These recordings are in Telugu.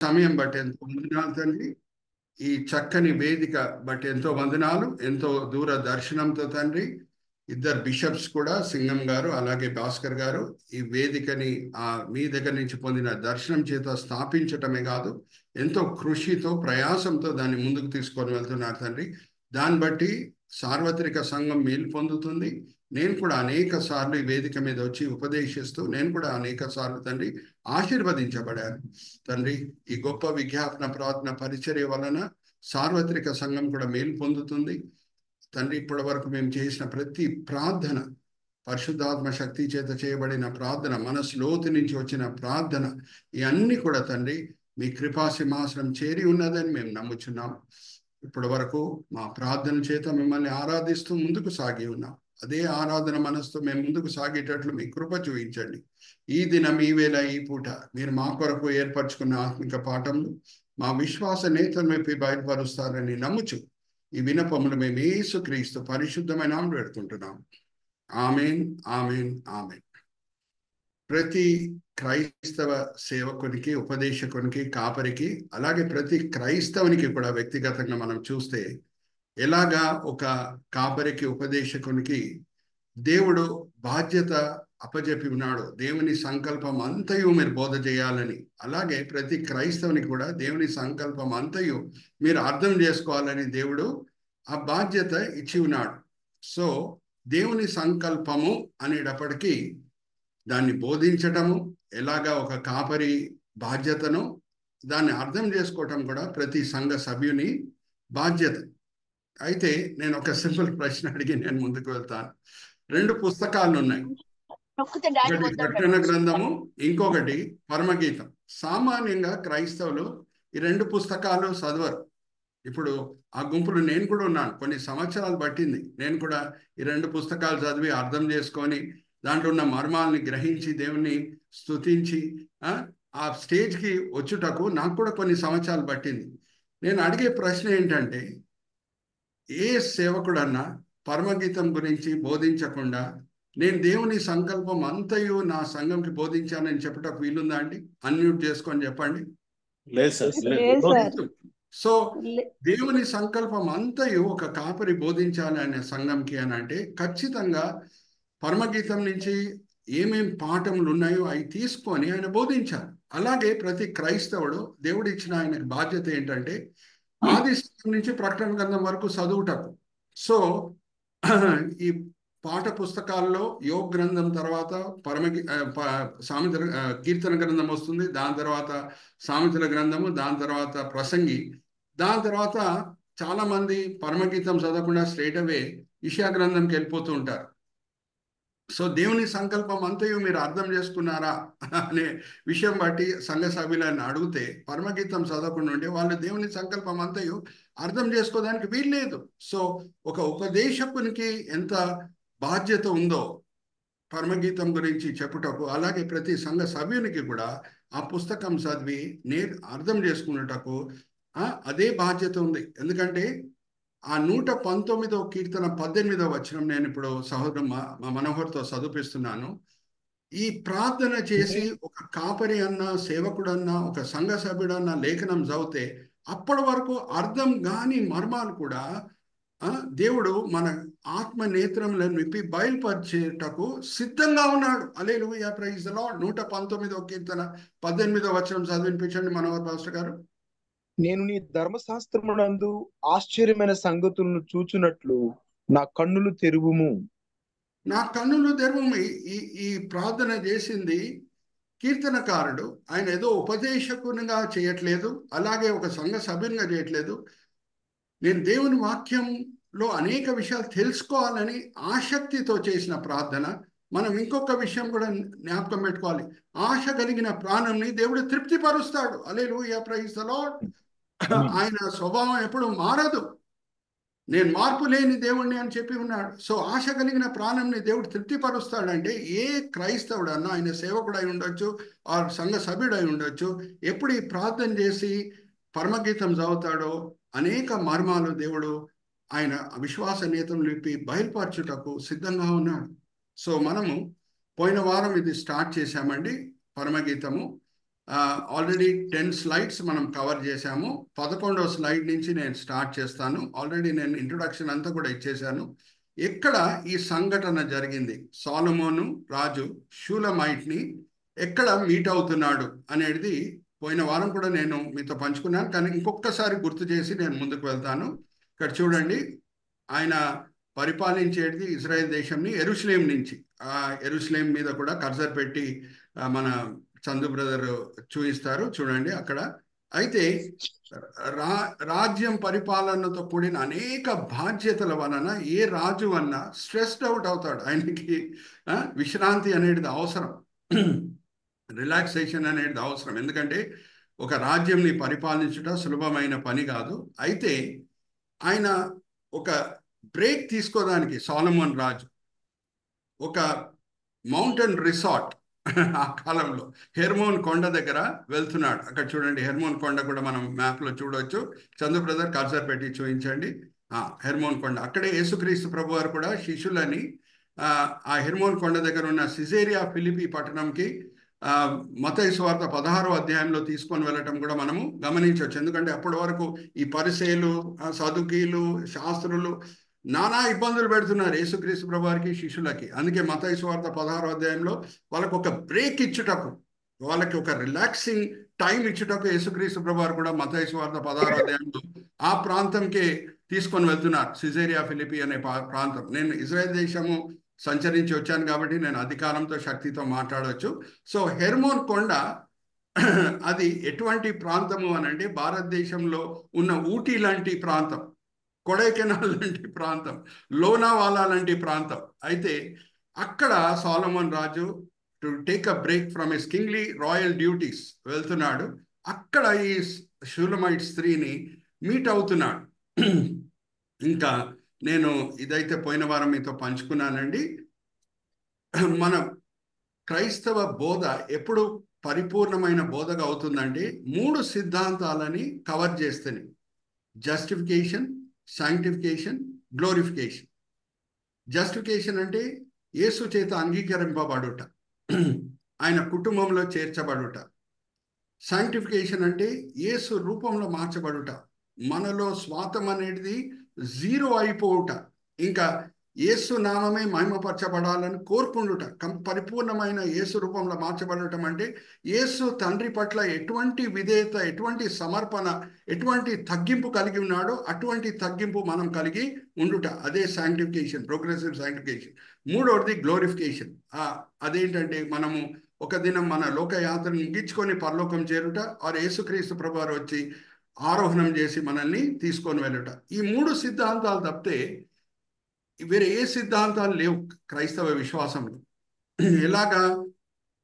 సమయం బట్టి ఎంతో వందనాలు తండ్రి. ఈ చక్కని వేదిక బట్టి ఎంతో వందనాలు. ఎంతో దూర దర్శనంతో తండ్రి ఇద్దరు బిషప్స్ కూడా, సింగం గారు అలాగే భాస్కర్ గారు, ఈ వేదికని మీ దగ్గర నుంచి పొందిన దర్శనం చేత స్థాపించటమే కాదు, ఎంతో కృషితో ప్రయాసంతో దాన్ని ముందుకు తీసుకొని వెళ్తున్నారు తండ్రి. దాన్ని బట్టి సార్వత్రిక సంఘం మేలు పొందుతుంది. నేను కూడా అనేక సార్లు ఈ వేదిక మీద వచ్చి ఉపదేశిస్తూ నేను కూడా అనేక సార్లు తండ్రి ఆశీర్వదించబడాను తండ్రి. ఈ గొప్ప విజ్ఞాపన ప్రార్థన పరిచర్య వలన సార్వత్రిక సంఘం కూడా మేలు పొందుతుంది తండ్రి. ఇప్పటి వరకు మేము చేసిన ప్రతి ప్రార్థన పరిశుద్ధాత్మ శక్తి చేత చేయబడిన ప్రార్థన, మనసు లోతు నుంచి వచ్చిన ప్రార్థన, ఇవన్నీ కూడా తండ్రి మీ కృపా సింహాసనం చేరి ఉన్నదని మేము నమ్ముచున్నాం. ఇప్పటి వరకు మా ప్రార్థన చేత మిమ్మల్ని ఆరాధిస్తూ ముందుకు సాగి ఉన్నాం. అదే ఆరాధన మనసుతో మేము ముందుకు సాగేటట్లు మీ కృప చూపించండి. ఈ దినం, ఈ వేళ, ఈ పూట మీరు మా కొరకు ఏర్పరచుకున్న ఆత్మిక పాఠములు మా విశ్వాస నేతలు మెప్పి బయలుపరుస్తారని నమ్ముచు ఈ వినపములు మేము యేసుక్రీస్తు పరిశుద్ధమైన నామములో పెడుకుంటున్నాం. ఆమేన్, ఆమేన్, ఆమేన్. ప్రతి క్రైస్తవ సేవకునికి, ఉపదేశకునికి, కాపరికి, అలాగే ప్రతి క్రైస్తవునికి కూడా వ్యక్తిగతంగా మనం చూస్తే ఎలాగా ఒక కాపరికి, ఉపదేశకునికి దేవుడు బాధ్యత అప్పజెప్పి ఉన్నాడు. దేవుని సంకల్పం అంతయు మీరు బోధ చేయాలని, అలాగే ప్రతి క్రైస్తవునికి కూడా దేవుని సంకల్పం అంతయు మీరు అర్థం చేసుకోవాలని దేవుడు ఆ బాధ్యత ఇచ్చి ఉన్నాడు. సో దేవుని సంకల్పము అనేటప్పటికీ దాన్ని బోధించటము ఎలాగా ఒక కాపరి బాధ్యతను, దాన్ని అర్థం చేసుకోవటం కూడా ప్రతి సంఘ సభ్యుని బాధ్యత. అయితే నేను ఒక సింపుల్ ప్రశ్న అడిగి నేను ముందుకు వెళ్తాను. 2 పుస్తకాలు ఉన్నాయి, ఒకటి ప్రకటన గ్రంథము, ఇంకొకటి పరమగీతం. సామాన్యంగా క్రైస్తవులు ఈ 2 పుస్తకాలు చదవరు. ఇప్పుడు ఆ గుంపులు నేను కూడా ఉన్నాను. కొన్ని సంవత్సరాలు పట్టింది నేను కూడా ఈ 2 పుస్తకాలు చదివి అర్థం చేసుకొని దాంట్లో ఉన్న మర్మాలని గ్రహించి దేవుని స్తుతించి ఆ స్టేజ్కి వచ్చుటకు నాకు కూడా కొన్ని సంవత్సరాలు పట్టింది. నేను అడిగే ప్రశ్న ఏంటంటే, ఏ సేవకుడన్నా పరమగీతం గురించి బోధించకుండా నేను దేవుని సంకల్పం అంతయు నా సంఘంకి బోధించానని చెప్పటకు వీలుందా అండి? అన్మ్యూట్ చేసుకొని చెప్పండి. సో దేవుని సంకల్పం అంతయు ఒక కాపరి బోధించాలి అనే సంఘంకి అని అంటే ఖచ్చితంగా పరమగీతం నుంచి ఏమేం పాఠములు ఉన్నాయో అవి తీసుకొని ఆయన బోధించాలి. అలాగే ప్రతి క్రైస్తవుడు దేవుడు ఇచ్చిన ఆయనకు బాధ్యత ఏంటంటే ఆది నుంచి ప్రకటన గ్రంథం వరకు చదువుటకు. సో ఈ పాఠ పుస్తకాల్లో యోగ గ్రంథం తర్వాత సామెతల కీర్తన గ్రంథం వస్తుంది, దాని తర్వాత సామెతల గ్రంథము, దాని తర్వాత ప్రసంగి, దాని తర్వాత చాలా మంది పరమగీతం చదవకుండా స్ట్రైట్ అవే ఇషయా గ్రంథంకి వెళ్ళిపోతూ ఉంటారు. సో దేవుని సంకల్పం అంతయు మీరు అర్థం చేసుకున్నారా అనే విషయం బట్టి సంఘ సభ్యులను అడిగితే పరమగీతం చదవకుండా ఉంటే వాళ్ళు దేవుని సంకల్పం అంతయు అర్థం చేసుకోవడానికి వీల్లేదు. సో ఒక ఉపదేశకునికి ఎంత బాధ్యత ఉందో పరమగీతం గురించి చెప్పుటకు, అలాగే ప్రతి సంఘ సభ్యునికి కూడా ఆ పుస్తకం చదివి అర్థం చేసుకున్నటకు అదే బాధ్యత ఉంది. ఎందుకంటే ఆ 119వ కీర్తన 18వ వచనం నేను ఇప్పుడు సహోదరు మా మనోహర్తో చదివిస్తున్నాను. ఈ ప్రార్థన చేసి ఒక కాపరి అన్నా, సేవకుడన్నా, ఒక సంఘ సభ్యుడన్నా లేఖనం చదివితే అప్పటి వరకు అర్థం కాని మర్మాలు కూడా దేవుడు మన ఆత్మ నేత్రములను విప్పి బయలుపరిచేటకు సిద్ధంగా ఉన్నాడు. హల్లెలూయా, ప్రైజ్ ది లార్డ్. 119వ కీర్తన 18వ వచనం చదివించండి మనోహర్ పాస్టర్ గారు. నేను నీ ధర్మశాస్త్రమునందు ఆశ్చర్యమైన సంగతులను చూచున్నట్లు నా కన్నులు తెరువుము. నా కన్నులు తెరువుము. ఈ ప్రార్థన చేసింది కీర్తనకారుడు. ఆయన ఏదో ఉపదేశకునిగా చేయట్లేదు, అలాగే ఒక సంఘ సభ్యునిగా చేయట్లేదు. నేను దేవుని వాక్యంలో అనేక విషయాలు తెలుసుకోవాలని ఆసక్తితో చేసిన ప్రార్థన. మనం ఇంకొక విషయం కూడా జ్ఞాపకం పెట్టుకోవాలి. ఆశ కలిగిన ప్రాణంని దేవుడు తృప్తిపరుస్తాడు. హల్లెలూయా, ప్రైజ్ ది లార్డ్. ఆయన స్వభావం ఎప్పుడు మారదు. నేను మార్పు లేని దేవుణ్ణి అని చెప్పి ఉన్నాడు. సో ఆశ కలిగిన ప్రాణంని దేవుడు తృప్తిపరుస్తాడంటే ఏ క్రైస్తవుడన్నా, ఆయన సేవకుడు అయి ఉండొచ్చు, ఆ సంఘ సభ్యుడు అయి ఉండొచ్చు, ఎప్పుడు ఈ ప్రార్థన చేసి పరమగీతం చదువుతాడో అనేక మర్మాలు దేవుడు ఆయన విశ్వాస నేతను విప్పి బయలుపరచుటకు సిద్ధంగా ఉన్నాడు. సో మనము పోయిన వారం ఇది స్టార్ట్ చేశామండి, పరమగీతము. ఆల్రెడీ 10 స్లైడ్స్ మనం కవర్ చేశాము. 11వ స్లైడ్ నుంచి నేను స్టార్ట్ చేస్తాను. ఆల్రెడీ నేను ఇంట్రొడక్షన్ అంతా కూడా ఇచ్చేశాను. ఎక్కడ ఈ సంఘటన జరిగింది, సొలొమోను రాజు షూలమైట్ని ఎక్కడ మీట్ అవుతున్నాడు అనేది పోయిన వారం కూడా నేను మీతో పంచుకున్నాను. కానీ ఇంకొకసారి గుర్తు చేసి నేను ముందుకు వెళ్తాను. ఇక్కడ చూడండి, ఆయన పరిపాలించేది ఇజ్రాయెల్ దేశంని యెరూషలేం నుంచి. ఆ యెరూషలేం మీద కూడా కర్సర్ పెట్టి మన చందు బ్రదర్ చూపిస్తారు చూడండి అక్కడ. అయితే రాజ్యం పరిపాలనతో కూడిన అనేక బాధ్యతల వలన ఏ రాజు అన్నా స్ట్రెస్డ్ అవుట్ అవుతాడు. ఆయనకి విశ్రాంతి అనేది అవసరం, రిలాక్సేషన్ అనేది అవసరం. ఎందుకంటే ఒక రాజ్యంని పరిపాలించడం సులభమైన పని కాదు. అయితే ఆయన ఒక బ్రేక్ తీసుకోవడానికి సొలొమోన్ రాజు ఒక మౌంటైన్ రిసార్ట్ ఆ కాలంలో హెర్మోన్ కొండ దగ్గర వెళ్తున్నాడు. అక్కడ చూడండి, హెర్మోన్ కొండ కూడా మనం మ్యాప్లో చూడవచ్చు. చందు బ్రదర్ కర్సర్ పెట్టి చూపించండి. హెర్మోన్ కొండ, అక్కడే యేసుక్రీస్తు ప్రభు వారు కూడా శిష్యులని ఆ హెర్మోన్ కొండ దగ్గర ఉన్న సిజేరియా ఫిలిపి పట్టణంకి మత్తయి సువార్త 16వ అధ్యాయంలో తీసుకొని వెళ్ళటం కూడా మనము గమనించవచ్చు. ఎందుకంటే అప్పటి వరకు ఈ పరిసయ్యులు, సదుకీలు, శాస్త్రులు నానా ఇబ్బందులు పెడుతున్నారు యేసుక్రీస్తు ప్రభు వారికి, శిష్యులకి. అందుకే మత్తయి సువార్త 16వ అధ్యాయంలో వాళ్ళకు ఒక బ్రేక్ ఇచ్చుటకు, వాళ్ళకి ఒక రిలాక్సింగ్ టైం ఇచ్చుటకు యేసుక్రీస్తు ప్రభు వారు కూడా మత్తయి సువార్త 16వ అధ్యాయంలో ఆ ప్రాంతంకే తీసుకొని వెళ్తున్నారు, సిజేరియా ఫిలిపి అనే ప్రాంతం. నేను ఇజ్రాయెల్ దేశము సంచరించి వచ్చాను కాబట్టి నేను అధికారంతో శక్తితో మాట్లాడవచ్చు. సో హెర్మోన్ కొండ అది ఎటువంటి ప్రాంతము అని అంటే భారతదేశంలో ఉన్న ఊటీ లాంటి ప్రాంతం, కొడైకెనాల్ లాంటి ప్రాంతం, లోనావాలా లాంటి ప్రాంతం. అయితే అక్కడ సొలొమోన్ రాజు to take a break from his kingly royal duties వెళ్తున్నాడు. అక్కడ ఈ షూలమైట్ స్త్రీని మీట్ అవుతున్నాడు. ఇంకా నేను ఇదైతే పోయిన వారం మీతో పంచుకున్నానండి. మన క్రైస్తవ బోధ ఎప్పుడు పరిపూర్ణమైన బోధగా అవుతుందంటే 3 సిద్ధాంతాలని కవర్ చేస్తేనే: జస్టిఫికేషన్, సాంక్టిఫికేషన్, గ్లోరిఫికేషన్. జస్టిఫికేషన్ అంటే యేసు చేత అంగీకరింపబడుట, ఆయన కుటుంబంలో చేర్చబడుట. సాంక్టిఫికేషన్ అంటే యేసు రూపంలో మార్చబడుట, మనలో స్వాతం అనేది జీరో అయిపోవుట, ఇంకా యేసు నామమే మహిమపరచబడాలని కోరుకుండుట. పరిపూర్ణమైన యేసు రూపంలో మార్చబడటం అంటే యేసు తండ్రి పట్ల ఎటువంటి విధేయత, ఎటువంటి సమర్పణ, ఎటువంటి తగ్గింపు కలిగి ఉన్నాడో అటువంటి తగ్గింపు మనం కలిగి ఉండుట. అదే సాంక్టిఫికేషన్, ప్రోగ్రెసివ్ సాంక్టిఫికేషన్. మూడవది గ్లోరిఫికేషన్. అదేంటంటే మనము ఒక దినం మన లోకయాత్రను ముగించుకొని పరలోకం చేరుట, ఆరు యేసుక్రీస్తు ప్రభువారు వచ్చి ఆరోహణం చేసి మనల్ని తీసుకొని వెళ్ళుట. ఈ 3 సిద్ధాంతాలు తప్పితే వేరే ఏ సిద్ధాంతాలు లేవు క్రైస్తవ విశ్వాసంలో. ఎలాగా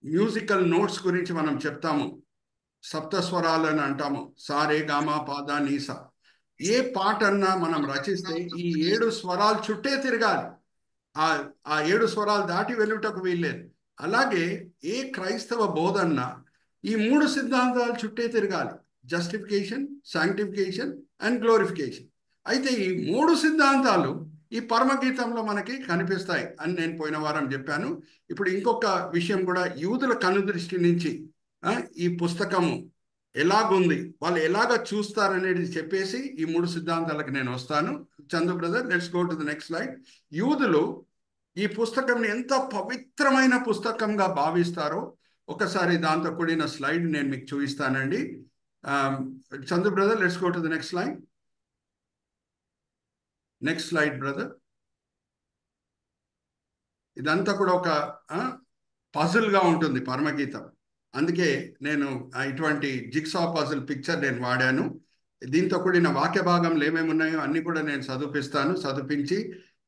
మ్యూజికల్ నోట్స్ గురించి మనం చెప్తాము, సప్తస్వరాలని అంటాము, సారే గామా పాదా నీసా. ఏ పాట అన్నా మనం రచిస్తే ఈ 7 స్వరాలు చుట్టే తిరగాలి, ఆ 7 స్వరాలు దాటి వెళ్ళుటకు వీల్లేదు. అలాగే ఏ క్రైస్తవ బోధన్న ఈ 3 సిద్ధాంతాలు చుట్టే తిరగాలి: జస్టిఫికేషన్, సాంక్టిఫికేషన్ అండ్ గ్లోరిఫికేషన్. అయితే ఈ 3 సిద్ధాంతాలు ఈ పరమగీతంలో మనకి కనిపిస్తాయి అని నేను పోయిన వారం చెప్పాను. ఇప్పుడు ఇంకొక విషయం కూడా, యూదుల కనుదృష్టి నుంచి ఈ పుస్తకము ఎలాగుంది, వాళ్ళు ఎలాగ చూస్తారనేది చెప్పేసి ఈ 3 సిద్ధాంతాలకు నేను వస్తాను. Chandu brother, let's go to the next slide. యూదులు ఈ పుస్తకం ఎంత పవిత్రమైన పుస్తకంగా భావిస్తారో ఒకసారి దాంతో కూడిన స్లైడ్ నేను మీకు చూపిస్తానండి. Chandu brother, let's go to the next slide. Next slide brother. ఇదంతా కూడా ఒక పజిల్గా ఉంటుంది పరమగీతం. అందుకే నేను ఇటువంటి జిగ్సా పజిల్ పిక్చర్ నేను వాడాను. దీంతో కూడిన వాక్య భాగంలో ఏమేమి ఉన్నాయో అన్ని కూడా నేను చదివించి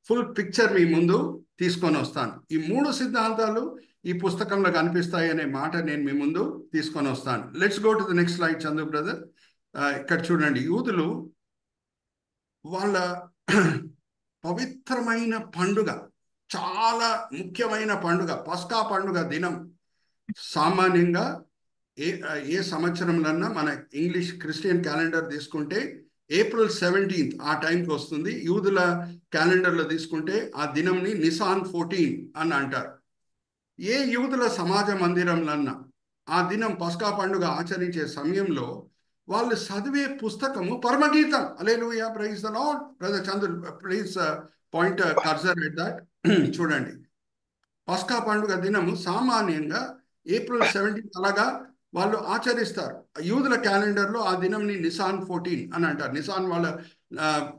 ఫుల్ పిక్చర్ మీ ముందు తీసుకొని వస్తాను. ఈ 3 సిద్ధాంతాలు ఈ పుస్తకంలో కనిపిస్తాయి అనే మాట నేను మీ ముందు తీసుకొని వస్తాను. Let's go to the next slide Chandu brother. ఇక్కడ చూడండి, యూదులు వాళ్ళ పవిత్రమైన పండుగ, చాలా ముఖ్యమైన పండుగ, పస్కా పండుగ దినం సామాన్యంగా ఏ సంవత్సరంలో మన ఇంగ్లీష్ క్రిస్టియన్ క్యాలెండర్ తీసుకుంటే April 17th ఆ టైంకి వస్తుంది. యూదుల క్యాలెండర్లో తీసుకుంటే ఆ దినంని నిసాన్ 14 అని అంటారు. ఏ యూదుల సమాజ మందిరంలన్నా ఆ దినం పస్కా పండుగ ఆచరించే సమయంలో వాళ్ళు చదివే పుస్తకము పరమగీతం. Hallelujah, praise the Lord. Brother Chandra, please point cursor at that. చూడండి, పస్కా పండుగ దినము సామాన్యంగా ఏప్రిల్ 17 అలాగా వాళ్ళు ఆచరిస్తారు. యూదుల క్యాలెండర్లో ఆ దినంని నిసాన్ 14 అని అంటారు. నిసాన్ వాళ్ళ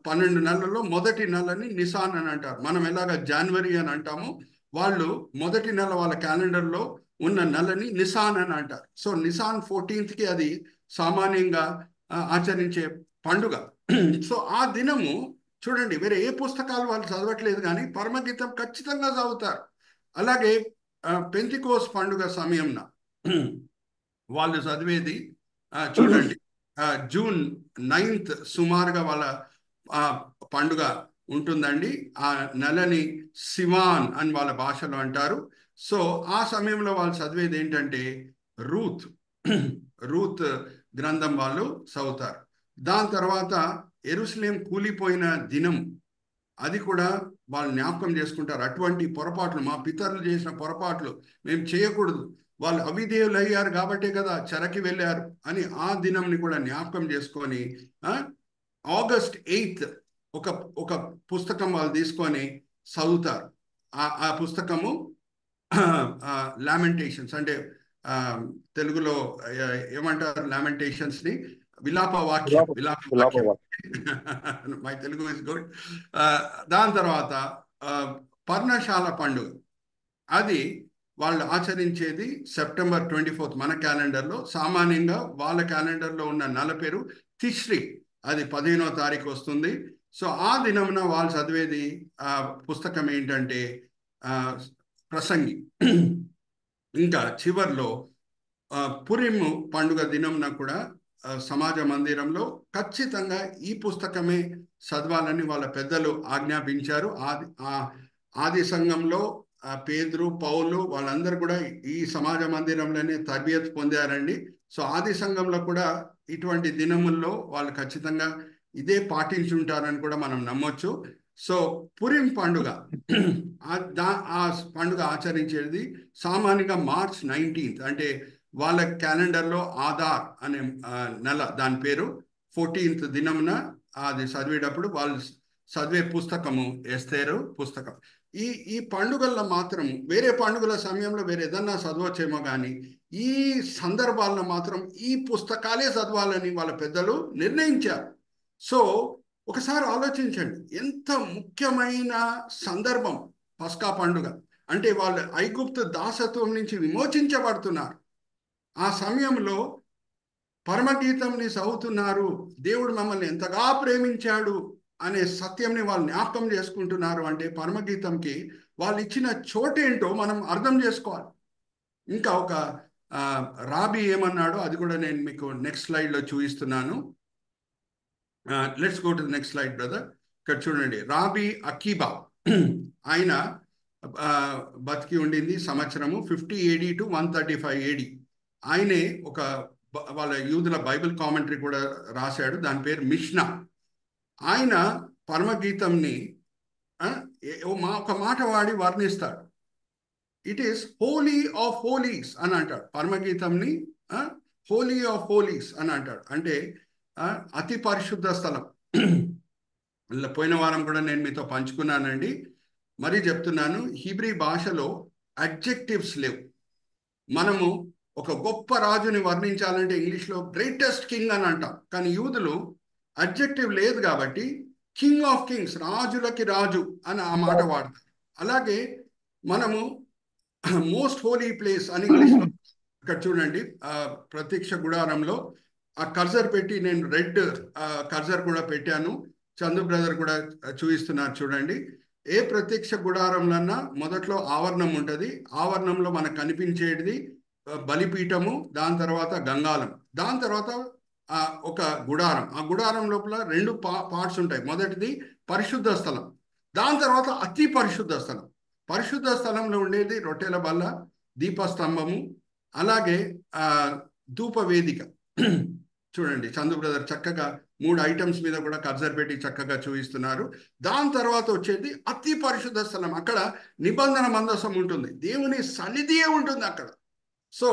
12 నెలల్లో మొదటి నెలని నిసాన్ అని అంటారు. మనం ఎలాగ జనవరి అని అంటాము, వాళ్ళు మొదటి నెల వాళ్ళ క్యాలెండర్లో ఉన్న నెలని నిసాన్ అని అంటారు. సో నిసాన్ 14కి అది సామాన్యంగా ఆచరించే పండుగ. సో ఆ దినము చూడండి, వేరే ఏ పుస్తకాలు వాళ్ళు చదవట్లేదు, కానీ పరమగీతం ఖచ్చితంగా చదువుతారు. అలాగే పెంతికోస్ పండుగ సమయంన వాళ్ళు చదివేది చూడండి, జూన్ 9th సుమారుగా వాళ్ళ పండుగ ఉంటుందండి. ఆ నెలని సివాన్ అని వాళ్ళ భాషలో అంటారు. సో ఆ సమయంలో వాళ్ళు చదివేది ఏంటంటే రూత్ రూత్ గ్రంథం వాళ్ళు చదువుతారు. దాని తర్వాత యెరూషలేం కూలిపోయిన దినం, అది కూడా వాళ్ళు జ్ఞాపకం చేసుకుంటారు. అటువంటి పొరపాట్లు, మా పితరులు చేసిన పొరపాట్లు మేము చేయకూడదు, వాళ్ళు అవిధేయులు అయ్యారు కాబట్టే కదా చెరకి వెళ్ళారు అని ఆ దినంని కూడా జ్ఞాపకం చేసుకొని ఆగస్ట్ 8th ఒక ఒక పుస్తకం వాళ్ళు తీసుకొని చదువుతారు. ఆ పుస్తకము లామెంటేషన్స్, అంటే తెలుగులో ఏమంటారు లామెంటేషన్స్ని? విలాప వాక్యం. My Telugu is good. దాని తర్వాత పర్ణశాల పండుగ, అది వాళ్ళు ఆచరించేది సెప్టెంబర్ 24th మన క్యాలెండర్లో. సామాన్యంగా వాళ్ళ క్యాలెండర్లో ఉన్న నెల పేరు తిష్రి, అది 15వ తారీఖు వస్తుంది. సో ఆ దినమున వాళ్ళు చదివేది పుస్తకం ఏంటంటే ప్రసంగి. ఇంకా చివర్లో పురిము పండుగ దినంన కూడా సమాజ మందిరంలో ఖచ్చితంగా ఈ పుస్తకమే చదవాలని వాళ్ళ పెద్దలు ఆజ్ఞాపించారు. ఆది సంఘంలో పేతురు, పౌలు వాళ్ళందరూ కూడా ఈ సమాజ మందిరంలోనే తర్బియత్ పొందారండి. సో ఆది సంఘంలో కూడా ఇటువంటి దినముల్లో వాళ్ళు ఖచ్చితంగా ఇదే పాటించుంటారని కూడా మనం నమ్మొచ్చు. సో పురిం పండుగ, ఆ పండుగ ఆచరించేది సామాన్యంగా మార్చ్ 19th, అంటే వాళ్ళ క్యాలెండర్లో ఆధార్ అనే నెల, దాని పేరు 14th దినమున అది చదివేటప్పుడు వాళ్ళు చదివే పుస్తకము ఎస్తేరు పుస్తకం. ఈ పండుగల్లో మాత్రం, వేరే పండుగల సమయంలో వేరే ఏదన్నా చదవచ్చేమో కానీ ఈ సందర్భాల్లో మాత్రం ఈ పుస్తకాలే చదవాలని వాళ్ళ పెద్దలు నిర్ణయించారు. సో ఒకసారి ఆలోచించండి, ఎంత ముఖ్యమైన సందర్భం పస్కా పండుగ అంటే. వాళ్ళు ఐగుప్తు దాసత్వం నుంచి విమోచించబడుతున్నారు. ఆ సమయంలో పరమగీతంని చదువుతున్నారు. దేవుడు మమ్మల్ని ఎంతగా ప్రేమించాడు అనే సత్యంని వాళ్ళు జ్ఞాపకం చేసుకుంటున్నారు. అంటే పరమగీతంకి వాళ్ళు ఇచ్చిన చోటేంటో మనం అర్థం చేసుకోవాలి. ఇంకా ఒక రాబీ ఏమన్నాడో అది కూడా నేను మీకు నెక్స్ట్ స్లైడ్లో చూపిస్తున్నాను. Let's go to the next slide brother. ఇక్కడ చూడండి, రాబీ అకీబా, ఆయన బతికి ఉండింది సంవత్సరము 50 AD to 135 AD. ఆయనే వాళ్ళ యూదుల బైబిల్ కామెంటరీ కూడా రాశాడు, దాని పేరు మిష్నా. ఆయన పరమగీతంని ఒక మాట వాడి వర్ణిస్తాడు. It is holy of holies అని అంటాడు. పరమగీతంని హోలీ ఆఫ్ హోలీస్ అని అంటాడు, అంటే అతి పరిశుద్ధ స్థలం. పోయిన వారం కూడా నేను మీతో పంచుకున్నానండి, మరీ చెప్తున్నాను. హీబ్రీ భాషలో అడ్జెక్టివ్స్ లేవు. మనము ఒక గొప్ప రాజుని వర్ణించాలంటే ఇంగ్లీష్లో గ్రేటెస్ట్ కింగ్ అని అంటాం, కానీ యూదులు అడ్జెక్టివ్ లేదు కాబట్టి కింగ్ ఆఫ్ కింగ్స్, రాజులకి రాజు అని ఆ మాట వాడతారు. అలాగే మనము మోస్ట్ హోలీ ప్లేస్ అని ఇంగ్లీష్లో, ఇక్కడ చూడండి ప్రత్యక్ష గుడారంలో ఆ కర్జర్ పెట్టి, నేను రెడ్ కర్జర్ కూడా పెట్టాను, చందు బ్రదర్ కూడా చూపిస్తున్నారు చూడండి. ఏ ప్రత్యక్ష గుడారంలన్నా మొదట్లో ఆవరణం ఉంటుంది. ఆవరణంలో మనకు కనిపించేది బలిపీఠము, దాని తర్వాత గంగాలం, దాని తర్వాత ఒక గుడారం. ఆ గుడారం లోపల 2 పార్ట్స్ ఉంటాయి. మొదటిది పరిశుద్ధ స్థలం, దాని తర్వాత అతి పరిశుద్ధ స్థలం. పరిశుద్ధ స్థలంలో ఉండేది రొట్టెల బల్ల, దీపస్తంభము, అలాగే ధూప వేదిక. చూడండి చందు బ్రదర్ చక్కగా 3 ఐటమ్స్ మీద కూడా కర్సర్ పెట్టి చక్కగా చూపిస్తున్నారు. దాని తర్వాత వచ్చేది అతి పరిశుద్ధ స్థలం. అక్కడ నిబంధన మందసం ఉంటుంది, దేవుని సన్నిధియే ఉంటుంది అక్కడ. సో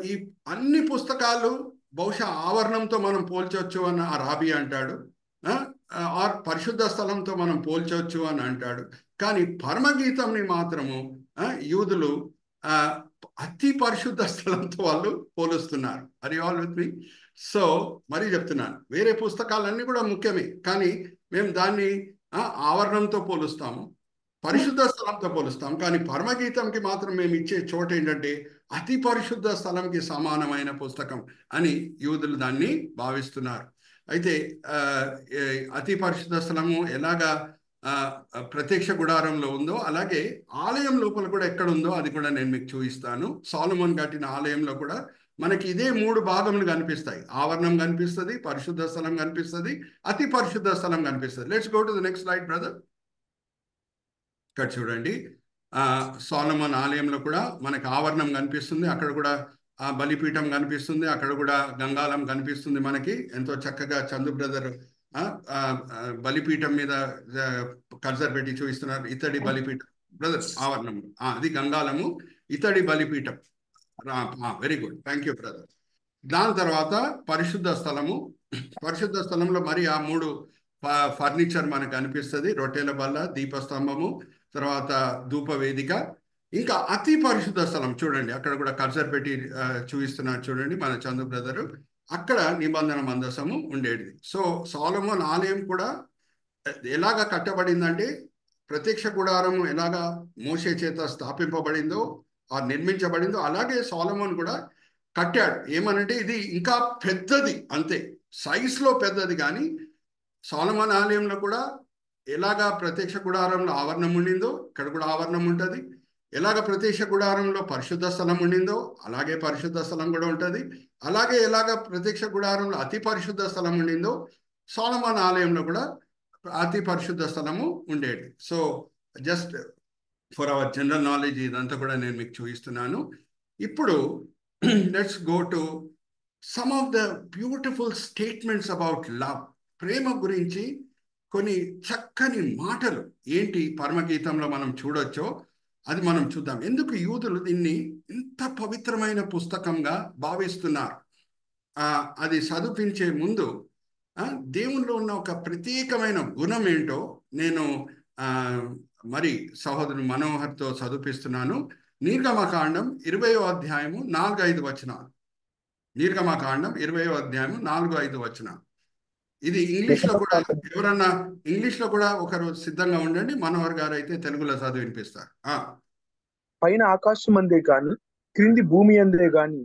ఈ అన్ని పుస్తకాలు బహుశా ఆవరణంతో మనం పోల్చవచ్చు అని ఆ రాబీ అంటాడు, ఆర్ పరిశుద్ధ స్థలంతో మనం పోల్చవచ్చు అని అంటాడు. కానీ పరమగీతంని మాత్రము యూదులు అతి పరిశుద్ధ స్థలంతో వాళ్ళు పోలుస్తున్నారు. అది ఆల్ విత్ మీ. సో మరీ చెప్తున్నాను, వేరే పుస్తకాలన్నీ కూడా ముఖ్యమే, కానీ మేము దాన్ని ఆవరణంతో పోలుస్తాము, పరిశుద్ధ స్థలంతో పోలుస్తాం. కానీ పరమగీతంకి మాత్రం మేము ఇచ్చే చోటు ఏంటంటే అతి పరిశుద్ధ స్థలంకి సమానమైన పుస్తకం అని యూదులు దాన్ని భావిస్తున్నారు. అయితే అతి పరిశుద్ధ స్థలము ఎలాగా ప్రత్యక్ష గుడారంలో ఉందో అలాగే ఆలయం లోపల కూడా ఎక్కడ ఉందో అది కూడా నేను మీకు చూపిస్తాను. సొలొమోను కట్టిన ఆలయంలో కూడా మనకి ఇదే 3 భాగములు కనిపిస్తాయి. ఆవరణం కనిపిస్తుంది, పరిశుద్ధ స్థలం కనిపిస్తుంది, అతి పరిశుద్ధ స్థలం కనిపిస్తుంది. Let's go to the next slide brother. ఇక్కడ చూడండి, సొలొమోను ఆలయంలో కూడా మనకి ఆవరణం కనిపిస్తుంది, అక్కడ కూడా బలిపీఠం కనిపిస్తుంది, అక్కడ కూడా గంగాళం కనిపిస్తుంది. మనకి ఎంతో చక్కగా చందు బ్రదర్ బలిపీఠం మీద కర్సర్ పెట్టి చూపిస్తున్నారు. ఇతడి బలిపీఠం బ్రదర్, ఆవరణం అది గంగాళము, ఇతడి బలిపీఠం. Very good, thank you brother. దాని తర్వాత పరిశుద్ధ స్థలము. పరిశుద్ధ స్థలంలో మరి ఆ 3 ఫర్నిచర్ మనకు కనిపిస్తుంది. రొట్టెల బల్ల, దీపస్తంభము, తర్వాత ధూప వేదిక, ఇంకా అతి పరిశుద్ధ స్థలం చూడండి, అక్కడ కూడా కర్సర్ పెట్టి చూపిస్తున్నారు చూడండి మన చందు బ్రదరు. అక్కడ నిబంధన మందసము ఉండేది. సో సొలొమోను ఆలయం కూడా ఎలాగ కట్టబడిందంటే ప్రత్యక్ష గుడారము ఎలాగా మోషే చేత స్థాపింపబడిందో నిర్మించబడిందో అలాగే సొలొమోను కూడా కట్టాడు. ఏమనంటే ఇది ఇంకా పెద్దది, అంతే సైజులో పెద్దది. కానీ సొలొమోను ఆలయంలో కూడా ఎలాగా ప్రత్యక్ష గుడారంలో ఆవరణం ఉండిందో ఇక్కడ కూడా ఆవరణం ఉంటుంది. ఎలాగ ప్రత్యక్ష గుడారంలో పరిశుద్ధ స్థలం ఉండిందో అలాగే పరిశుద్ధ స్థలం కూడా ఉంటుంది. అలాగే ఎలాగ ప్రత్యక్ష గుడారంలో అతి పరిశుద్ధ స్థలం ఉండిందో సొలొమోను ఆలయంలో కూడా అతి పరిశుద్ధ స్థలము ఉండేది. So just for our general knowledge ఇదంతా కూడా నేను మీకు చూపిస్తున్నాను. ఇప్పుడు let's go to some of the beautiful statements about love. ప్రేమ గురించి కొన్ని చక్కని మాటలు ఏంటి పరమగీతంలో మనం చూడొచ్చో అది మనం చూద్దాం. ఎందుకు యూదులు దీన్ని ఇంత పవిత్రమైన పుస్తకంగా భావిస్తున్నారు? అది చదివించే ముందు దేవునిలో ఉన్న ఒక ప్రత్యేకమైన గుణం ఏంటో నేను మరి సహోదరుడు మనోహర్తో చదివిస్తున్నాను. నిర్గమకాండం 20వ అధ్యాయము 4-5 వచనాలు. నిర్గమకాండం 20వ అధ్యాయము 4-5 వచనాలు. ఇది ఇంగ్లీష్లో కూడా, ఎవరన్నా ఇంగ్లీష్లో కూడా ఒకరు సిద్ధంగా ఉండండి. మనోహర్ గారు అయితే తెలుగులో చదివి వినిపిస్తారు. పైన ఆకాశం అందే గాని క్రింది భూమి అందే గాని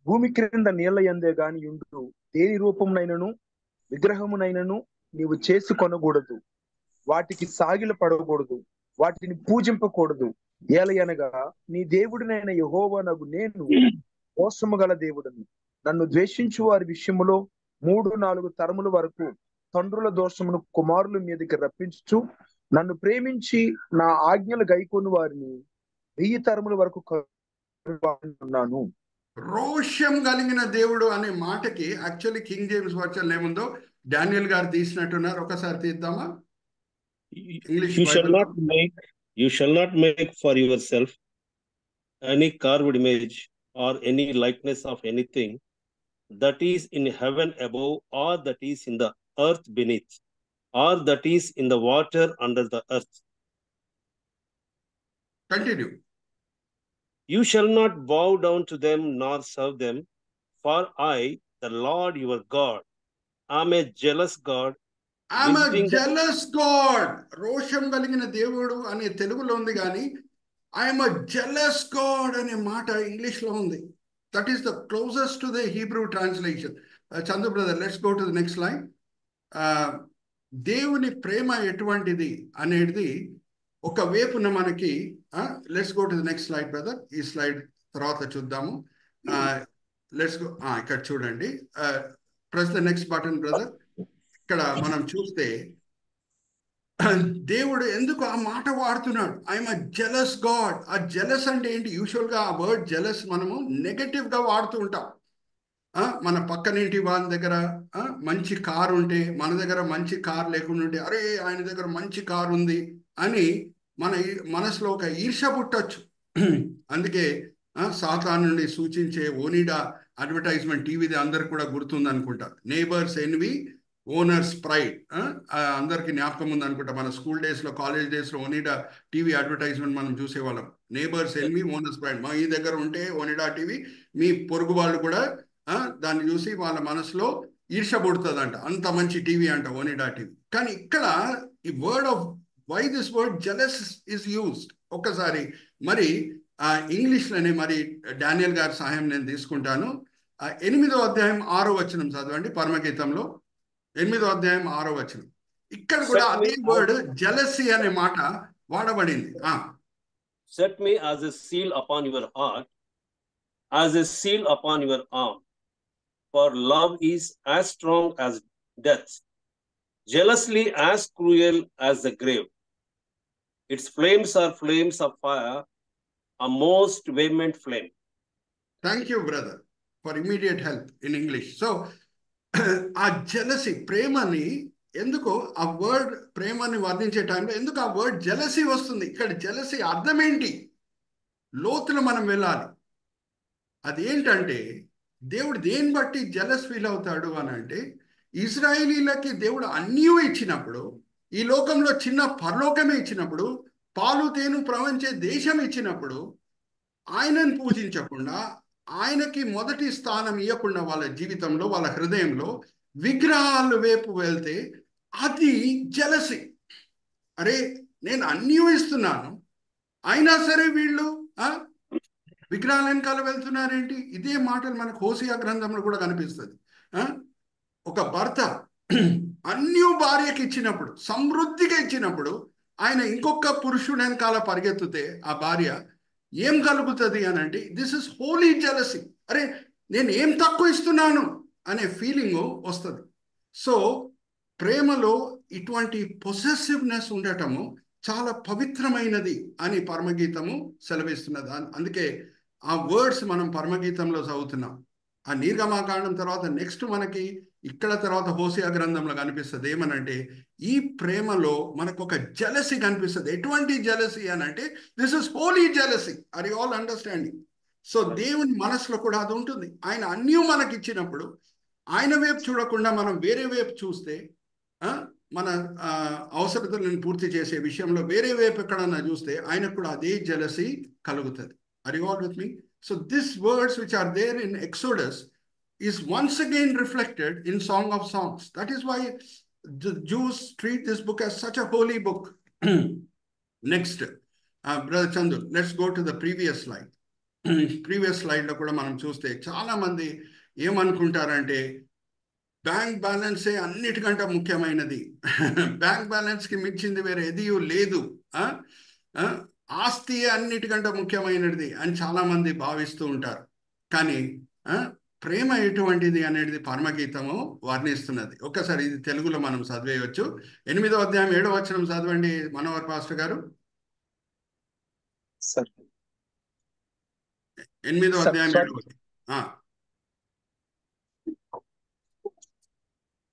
భూమి క్రింద నీళ్ల అందే గాని ఉండు దేని రూపమునైనను విగ్రహమునైనను నీవు చేసుకొనకూడదు, వాటికి సాగిల పడకూడదు, వాటిని పూజింపకూడదు. ఏలయనగా నీ దేవుడినైన యెహోవానగు నేను మోసము గల దేవుడను. నన్ను ద్వేషించు వారి విషయములో 3-4 తరముల వరకు తండ్రుల దోషమును కుమారుల మీదకి రప్పించుచు నన్ను ప్రేమించి నా ఆజ్ఞలు గైకొని వారిని 1000 తరముల వరకు ఉన్నాను. రోషం కలిగిన దేవుడు అనే మాటకి యాక్చువల్లీ కింగ్ జేమ్స్ వర్షన్ ఏముందో డానియల్ గారు తీసినట్టున్నారు. ఒకసారి తీద్దామా? English You shall not make for yourself any carved image or any likeness of anything that is in heaven above, or that is in the earth beneath, or that is in the water under the earth. Continue. You shall not bow down to them nor serve them, for I, the Lord your God, am a jealous God. I'm a jealous God. రోషం కలిగిన దేవుడు అనే తెలుగులో ఉంది, కానీ ఐఎమ్ అ జెలస్ గాడ్ అనే మాట ఇంగ్లీష్లో ఉంది. That is the closest to the Hebrew translation. Chandu brother, let's go to the next line. దేవుని ప్రేమ ఎటువంటిది అనేది ఒక వైపున మనకి, let's go to the next slide brother. ఈ స్లైడ్ తర్వాత చూద్దాము. Let's go. ఇక్కడ చూడండి, press the next button brother. ఇక్కడ మనం చూస్తే దేవుడు ఎందుకు ఆ మాట వాడుతున్నాడు? I'm a jealous God. ఆ జెలస్ అంటే ఏంటి? యూజువల్గా ఆ వర్డ్ జెలస్ మనము నెగటివ్గా వాడుతూ ఉంటాం. మన పక్కనింటి వాళ్ళ దగ్గర మంచి కారు ఉంటే మన దగ్గర మంచి కారు లేకుండా ఉంటే, అరే ఆయన దగ్గర మంచి కారు ఉంది అని మన మనసులో ఒక ఈర్ష్య పుట్టచ్చు. అందుకే సాతానుని సూచించే ఓనిడా అడ్వర్టైజ్మెంట్ టీవీది అందరికి కూడా గుర్తుంది అనుకుంటా. నేబర్స్ ఎన్వి ఓనర్స్ ప్రైడ్, అందరికి జ్ఞాపకం ఉంది అనుకుంటా. మన స్కూల్ డేస్లో, కాలేజ్ డేస్లో ఓనిడా టీవీ అడ్వర్టైజ్మెంట్ మనం చూసేవాళ్ళం. Neighbour's envy owner's pride. మా ఈ దగ్గర ఉంటే ఓనిడా టీవీ, మీ పొరుగు వాళ్ళు కూడా దాన్ని చూసి వాళ్ళ మనసులో ఈర్షపడుతుందంట. అంత మంచి టీవీ అంట ఓనిడా టీవీ. కానీ ఇక్కడ ఈ word of why this word jealous is used. ఒక్కసారి మరి ఇంగ్లీష్లోనే మరి డానియల్ గారి సహాయం నేను తీసుకుంటాను. 8వ అధ్యాయం 6వ వచనం చదవండి. పరమగీతంలో 8వ అధ్యాయం 6వ వచనం. ఇక్కడ కూడా అదే వర్డ్ జెలసీ అనే మాట వాడబడింది. Set me as a seal upon your heart, as a seal upon your arm, for love is as strong as death, jealously as cruel as the grave. Its flames are flames of fire, a most vehement flame. Thank you, brother, for immediate help in English. So, ఆ జెలసీ, ప్రేమని ఎందుకు ఆ వర్డ్ ప్రేమని వర్ణించే టైంలో ఎందుకు ఆ వర్డ్ జెలసీ వస్తుంది? ఇక్కడ జెలసీ అర్థం ఏంటి? లోతులో మనం వెళ్ళాలి. అదేంటంటే దేవుడు దేన్ని బట్టి జెలస్ ఫీల్ అవుతాడు అని అంటే, ఇజ్రాయేలీలకి దేవుడు అన్నీ ఇచ్చినప్పుడు, ఈ లోకంలో చిన్న పరలోకమే ఇచ్చినప్పుడు, పాలు తేను ప్రవహించే దేశం ఇచ్చినప్పుడు, ఆయనను పూజించకుండా, ఆయనకి మొదటి స్థానం ఇవ్వకుండా వాళ్ళ జీవితంలో, వాళ్ళ హృదయంలో విగ్రహాలు వైపు వెళ్తే అది జెలసీ. అరే, నేను అన్నీ ఇస్తున్నాను, అయినా సరే వీళ్ళు విగ్రహాల వెనకాల వెళ్తున్నారేంటి? ఇదే మాటలు మనకు హోసియా గ్రంథంలో కూడా కనిపిస్తుంది. ఒక భర్త అన్నీ భార్యకి ఇచ్చినప్పుడు, సమృద్ధిగా ఇచ్చినప్పుడు, ఆయన ఇంకొక పురుషుడు వెనకాల పరిగెత్తితే ఆ భార్య ఏం కలుగుతుంది అని అంటే, దిస్ ఇస్ హోలీ జెలసీ. అరే, నేను ఏం తక్కువ ఇస్తున్నాను అనే ఫీలింగ్ వస్తుంది. సో ప్రేమలో ఇటువంటి పొసెసివ్నెస్ ఉండటము చాలా పవిత్రమైనది అని పరమగీతము సెలవిస్తున్నది. అందుకే ఆ వర్డ్స్ మనం పరమగీతంలో చదువుతున్నాం. ఆ నిర్గమాకాండం తర్వాత నెక్స్ట్ మనకి ఇక్కడ తర్వాత హోసియా గ్రంథంలో కనిపిస్తుంది. ఏమనంటే, ఈ ప్రేమలో మనకు ఒక జెలసీ కనిపిస్తుంది. ఎటువంటి జెలసీ అని అంటే, this is holy jealousy. Are you all understanding? So దేవుని మనసులో కూడా అది ఉంటుంది. ఆయన అన్నీ మనకి ఇచ్చినప్పుడు ఆయన వైపు చూడకుండా మనం వేరే వైపు చూస్తే, మన అవసరతలను పూర్తి చేసే విషయంలో వేరే వైపు ఎక్కడన్నా చూస్తే ఆయనకు కూడా అదే జెలసీ కలుగుతుంది. Are you all with me? So these words which are there in Exodus is once again reflected in Song of Songs. That is why the Jews treat this book as such a holy book. Next, Brother Chandu, let's go to the previous slide. Previous slide lo kuda manam chuste chaala mandi ఏమనుకుంటారంటే, బ్యాంక్ బ్యాలెన్సే అన్నిటికంటే ముఖ్యమైనది, బ్యాంక్ బ్యాలెన్స్కి మించింది వేరే ఏది లేదు, ఆస్తి అన్నిటికంటే ముఖ్యమైనది అని చాలామంది భావిస్తూ ఉంటారు. కానీ ప్రేమ ఎటువంటిది అనేది పరమగీతము వర్ణిస్తున్నది. ఒక్కసారి ఇది తెలుగులో మనం చదివేయవచ్చు. 8వ అధ్యాయం 7వ వచనం చదవండి మనోహర్ పాస్టర్ గారు. 8వ అధ్యాయం 7వ వచనం.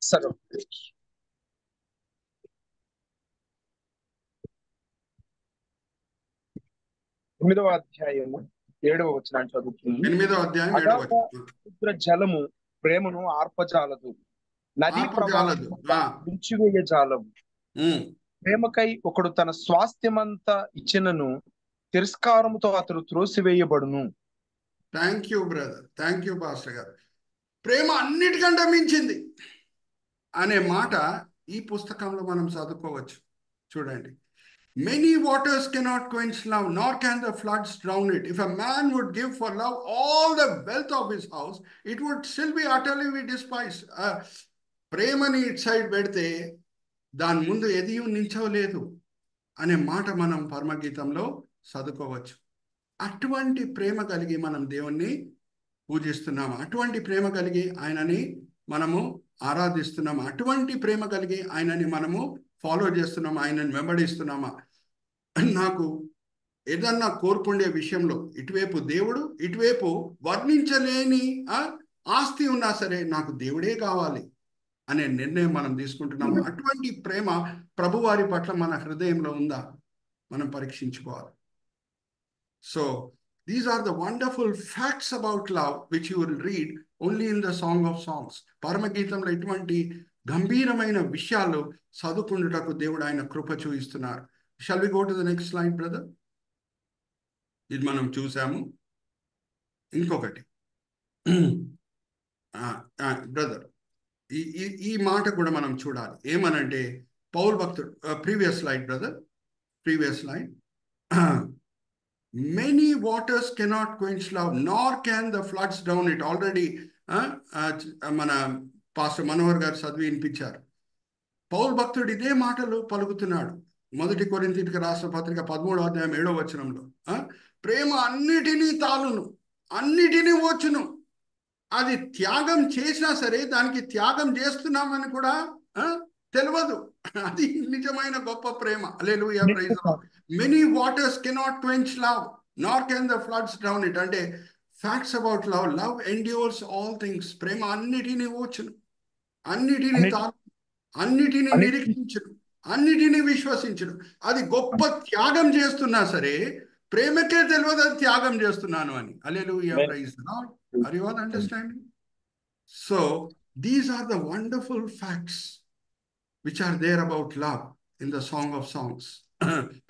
సరే, 8వ అధ్యాయము 7వ వచనాన్ని చదువుతుంది. 8వ అధ్యాయం 7వ వచనం. సముద్ర జలము ప్రేమను ఆర్పజాలదు, నదీ ప్రవాహం జాలము. ప్రేమకై ఒకడు తన స్వాస్థ్యమంతా ఇచ్చినను తిరస్కారముతో అతడు త్రోసివేయబడును. Thank you brother, thank you pastor గారు. ప్రేమ అన్నిటికంటే మించింది అనే మాట ఈ పుస్తకంలో మనం చదువుకోవచ్చు. చూడండి, many waters cannot quench love, nor can the floods drown it. If a man would give for love all the wealth of his house, it would still be utterly despised. ప్రేమని ఇట్ సైడ్ పెడితే దాని ముందు ఎది నించవలేదు అనే మాట మనం పరమగీతంలో చదువుకోవచ్చు. అటువంటి ప్రేమ కలిగి మనం దేవుణ్ణి పూజిస్తున్నాము, అటువంటి ప్రేమ కలిగి ఆయనని మనము ఆరాధిస్తున్నామా, అటువంటి ప్రేమ కలిగి ఆయనని మనము ఫాలో చేస్తున్నామా, ఆయనని వెంబడిస్తున్నామా. నాకు ఏదన్నా కోరుకుండే విషయంలో ఇటువైపు దేవుడు, ఇటువైపు వర్ణించలేని ఆస్తి ఉన్నా సరే నాకు దేవుడే కావాలి అనే నిర్ణయం మనం తీసుకుంటున్నాము. అటువంటి ప్రేమ ప్రభువారి పట్ల మన హృదయంలో ఉందా మనం పరీక్షించుకోవాలి. So These are the wonderful facts about love which you will read only in the Song of Songs. పరమగీతంలో ఇటువంటి గంభీరమైన విషయాలు చదువుకుంటుటకు దేవుడు ఆయన కృప చూపిస్తున్నారు. Shall we go to the next slide, brother? ఇది మనం చూసాము. ఇంకొకటి బ్రదర్, ఈ మాట కూడా మనం చూడాలి. ఏమనంటే పౌలు భక్తుడు, previous slide brother, previous slide. Many waters cannot quench love, nor can the floods drown it. Already మన పాస్టర్ మనోహర్ గారు చదివి వినిపించారు. పౌలు భక్తుడు ఇదే మాటలు పలుకుతున్నాడు. 1 కొరింథీయులకు రాసిన పత్రిక 13వ అధ్యాయం 7వ వచనంలో, ప్రేమ అన్నిటినీ తాళును, అన్నిటినీ ఓచును. అది త్యాగం చేసినా సరే దానికి త్యాగం చేస్తున్నామని కూడా తెలియదు. అది నిజమైన గొప్ప ప్రేమ. Hallelujah, praise the Lord. Many waters cannot quench love, nor can the floods drown it. అంటే facts about love. Love endures all things. ప్రేమ అన్నిటినీ ఓచును, అన్నిటినీ తాను, అన్నిటినీ నిరీక్షించును, అన్నిటినీ విశ్వసించును. అది గొప్ప త్యాగం చేస్తున్నా సరే ప్రేమకే తెలియదు అది త్యాగం చేస్తున్నాను అని. Hallelujah, praise the Lord. Are you all understanding? So these are the wonderful facts which are there about love in the Song of Songs.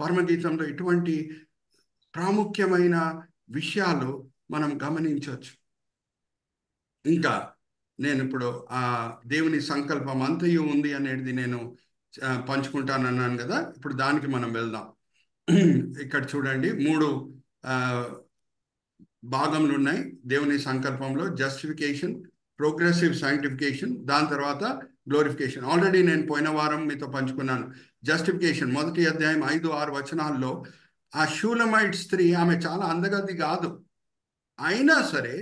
పరమగీతంలో ఇటువంటి ప్రాముఖ్యమైన విషయాలు మనం గమనించవచ్చు. ఇంకా నేను ఇప్పుడు ఆ దేవుని సంకల్పం అంతయు ఉంది అనేది నేను పంచుకుంటానన్నాను కదా, ఇప్పుడు దానికి మనం వెళ్దాం. ఇక్కడ చూడండి, 3 భాగంలు ఉన్నాయి దేవుని సంకల్పంలో. జస్టిఫికేషన్, ప్రోగ్రెసివ్ సాంక్టిఫికేషన్, దాని తర్వాత గ్లోరిఫికేషన్. ఆల్రెడీ నేను పోయిన వారం మీతో పంచుకున్నాను. జస్టిఫికేషన్ 1వ అధ్యాయం 5-6 వచనాల్లో ఆ షూలమైట్ స్త్రీ, ఆమె చాలా అందగది కాదు, అయినా సరే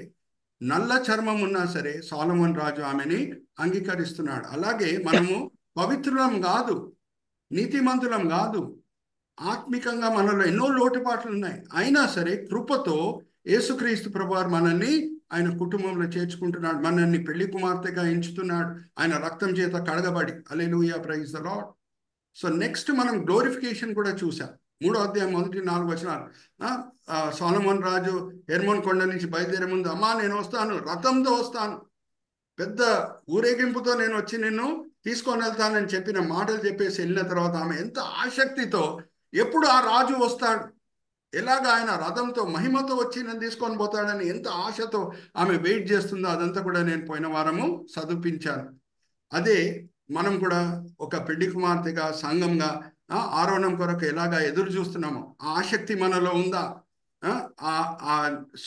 నల్ల చర్మం ఉన్నా సరే సొలొమోను రాజు ఆమెని అంగీకరిస్తున్నాడు. అలాగే మనము పవిత్రులం కాదు, నీతిమంతులం కాదు, ఆత్మికంగా మనలో ఎన్నో లోటుపాట్లు ఉన్నాయి, అయినా సరే కృపతో యేసుక్రీస్తు ప్రభువారు మనల్ని ఆయన కుటుంబంలో చేర్చుకుంటున్నాడు, మనల్ని పెళ్లి కుమార్తెగా ఎంచుతున్నాడు, ఆయన రక్తం చేత కడగబడి. Hallelujah, praise the Lord. So next మనం గ్లోరిఫికేషన్ కూడా చూసాం. 3వ అధ్యాయం 1-4 వచనాలు. సొలొమోను రాజు హెర్మోన్ కొండ నుంచి బయలుదేరే ముందు, అమ్మా నేను వస్తాను, రథంతో వస్తాను, పెద్ద ఊరేగింపుతో నేను వచ్చి నిన్ను తీసుకొని వెళ్తానని చెప్పిన మాటలు చెప్పేసి వెళ్ళిన తర్వాత ఆమె ఎంత ఆసక్తితో ఎప్పుడు ఆ రాజు వస్తాడు, ఎలాగ ఆయన రథంతో మహిమతో వచ్చి నన్ను తీసుకొని పోతాడని ఎంత ఆశతో ఆమె వెయిట్ చేస్తుందో అదంతా కూడా నేను పోయిన వారము చదివించాను. అదే మనం కూడా ఒక పెళ్లి కుమార్తెగా సంఘంగా ఆరోహణం కొరకు ఎలాగా ఎదురు చూస్తున్నామో ఆ ఆసక్తి మనలో ఉందా? ఆ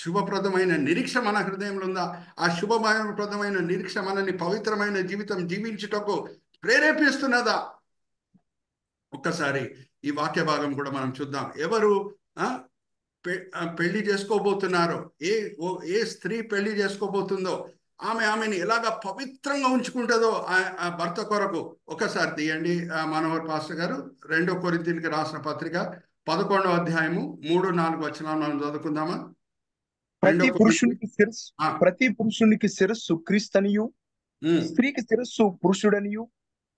శుభప్రదమైన నిరీక్ష మన హృదయంలో ఉందా? ఆ శుభప్రదమైన నిరీక్ష మనల్ని పవిత్రమైన జీవితం జీవించుటకు ప్రేరేపిస్తున్నదా? ఒక్కసారి ఈ వాక్య భాగం కూడా మనం చూద్దాం. ఎవరు పెళ్లి చేసుకోబోతున్నారో, ఏ స్త్రీ పెళ్లి చేసుకోబోతుందో ఆమెని ఎలాగ పవిత్రంగా ఉంచుకుంటుందో ఆ భర్త కొరకు ఒకసారి తీయండి. మనోహర్ పాస్టర్ గారు 2 కొరింథీయులకు రాసిన పత్రిక 11వ అధ్యాయము 3-4 వచనాలు మనం చదువుకుందామా? ప్రతి పురుషునికి శిరస్సు క్రీస్తనియు, స్త్రీకి శిరస్సు పురుషుడనియు,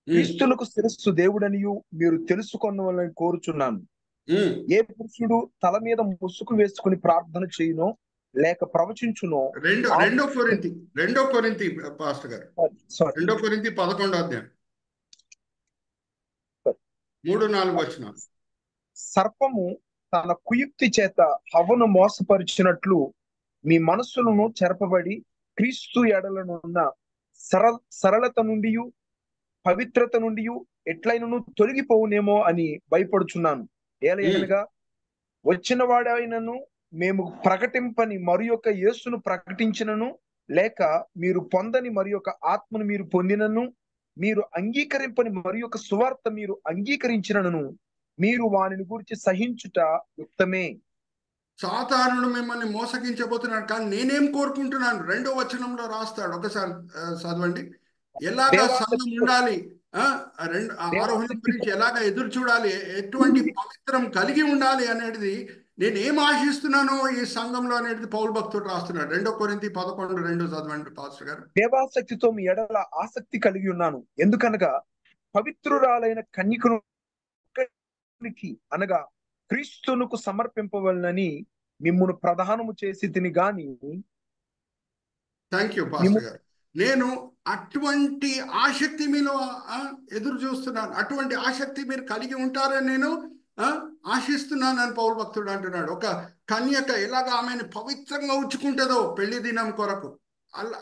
క్రీస్తులకు శిరస్సు దేవుడనియు మీరు తెలుసుకొనవలని కోరుచున్నాను. ఏ పురుషుడు తల మీద ముసుగు వేసుకుని ప్రార్థన చేయునో లేక ప్రవచించునో, 2 కొరింథీ పాస్టర్ గారు 2 కొరింథీ 11వ అధ్యాయం 3-4 వచనాలు. సర్పము తన కుయుక్తి చేత హవ్వను మోసపరిచినట్లు మీ మనస్సులను చెరపబడి క్రీస్తు ఎడలనున్న సరళత నుండి పవిత్రత నుండి ఎట్లయినను తొలగిపోవునేమో అని భయపడుచున్నాను. ఏలయనగా వచ్చిన వాడైనను మేము ప్రకటింపని మరి యొక్క యేసును ప్రకటించినను, లేక మీరు పొందని మరి యొక్క ఆత్మను మీరు పొందినను, మీరు అంగీకరింపని మరి యొక్క సువార్త మీరు అంగీకరించినను, మీరు వానిని గురించి సహించుట యుక్తమే. సాతానుడు మిమ్మల్ని మోసగించబోతున్నాడు, కానీ నేనేం కోరుకుంటున్నాను 2వ వచనంలో రాస్తాడు. ఒకసారి చదవండి. ఎలాగా సంఘం ఉండాలి, ఆరోహణం గురించి ఎలాగ ఎదురు చూడాలి, ఎటువంటి పవిత్రం కలిగి ఉండాలి అనేది నేను ఏం ఆశిస్తున్నానో ఈ సంఘంలో అనేది పౌలు భక్తుడు రాస్తున్నాడు. 2 కొరింథీ 11:2 చదవండి పాస్టర్ గారు. దేవాసక్తితో మీ ఎడల ఆసక్తి కలిగి ఉన్నాను, ఎందుకనగా పవిత్రురాలైన కన్యకను అనగా క్రీస్తునకు సమర్పింపవలనని మిమ్మును ప్రధానము చేసి తిని గాని థ్యాంక్ యూ పాస్టర్ గారు. నేను అటువంటి ఆసక్తి మీలో ఎదురు చూస్తున్నాను. అటువంటి ఆసక్తి మీరు కలిగి ఉంటారని నేను ఆశిస్తున్నాను అని పౌలు భక్తుడు అంటున్నాడు. ఒక కన్యక ఎలాగ ఆమెను పవిత్రంగా ఉంచుకుంటుందో పెళ్లి దినం కొరకు,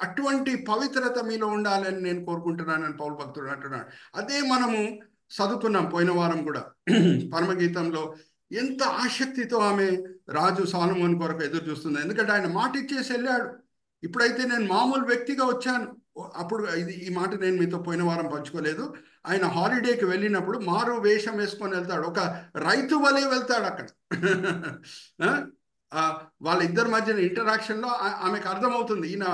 అటువంటి పవిత్రత మీలో ఉండాలని నేను కోరుకుంటున్నానని పౌలు భక్తుడు అంటున్నాడు. అదే మనము చదువుకున్నాం పోయిన వారం కూడా పరమగీతంలో. ఎంత ఆసక్తితో ఆమె రాజు సొలొమోను కొరకు ఎదురు చూస్తుంది. ఎందుకంటే ఆయన మాట ఇచ్చేసి వెళ్ళాడు. ఇప్పుడైతే నేను మామూలు వ్యక్తిగా వచ్చాను. అప్పుడు ఈ మాట నేను మీతో పోయిన వారం పంచుకోలేదు. ఆయన హాలిడేకి వెళ్ళినప్పుడు మారు వేషం వేసుకొని వెళ్తాడు. ఒక రైతు వలె వెళ్తాడు అక్కడ. వాళ్ళిద్దరి మధ్యన ఇంటరాక్షన్లో ఆమెకు అర్థమవుతుంది, ఈయన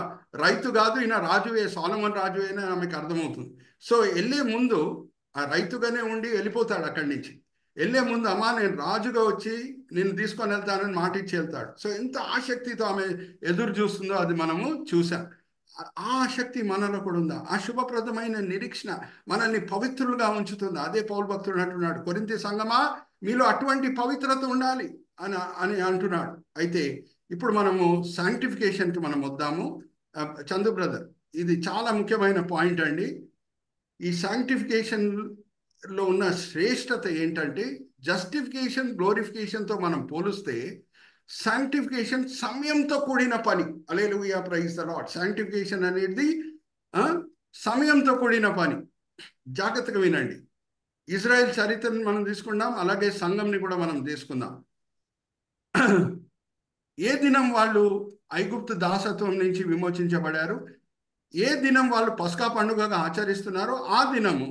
రైతు కాదు, ఈయన రాజువే, సొలొమోను రాజువే అని ఆమెకు అర్థమవుతుంది. సో వెళ్ళే ముందు ఆ రైతుగానే ఉండి వెళ్ళిపోతాడు అక్కడి నుంచి. వెళ్ళే ముందు అమ్మా నేను రాజుగా వచ్చి నిన్ను తీసుకొని వెళ్తానని మాట ఇచ్చి వెళ్తాడు. సో ఎంత ఆసక్తితో ఆమె ఎదురు చూస్తుందో అది మనము చూసాం. ఆ ఆసక్తి మనలో కూడా ఉందా? ఆ శుభప్రదమైన నిరీక్షణ మనల్ని పవిత్రులుగా ఉంచుతుందా? అదే పౌలు భక్తుడు అంటున్నాడు, కొరింథీ సంఘమా మీలో అటువంటి పవిత్రత ఉండాలి అని అంటున్నాడు. అయితే ఇప్పుడు మనము శాంక్టిఫికేషన్కి మనం వద్దాము. చందు బ్రదర్, ఇది చాలా ముఖ్యమైన పాయింట్ అండి. ఈ శాంక్టిఫికేషన్లో ఉన్న శ్రేష్టత ఏంటంటే, జస్టిఫికేషన్ గ్లోరిఫికేషన్తో మనం పోలిస్తే శాంక్టిఫికేషన్ సమయంతో కూడిన పని. హల్లెలూయా, ప్రైజ్ ది లార్డ్. శాంక్టిఫికేషన్ అనేది సమయంతో కూడిన పని. జాగ్రత్తగా వినండి. ఇజ్రాయెల్ చరిత్రను మనం తీసుకుందాం, అలాగే సంఘంని కూడా మనం తీసుకుందాం. ఏ దినం వాళ్ళు ఐగుప్తు దాసత్వం నుంచి విమోచించబడారు, ఏ దినం వాళ్ళు పస్కా పండుగగా ఆచరిస్తున్నారో ఆ దినము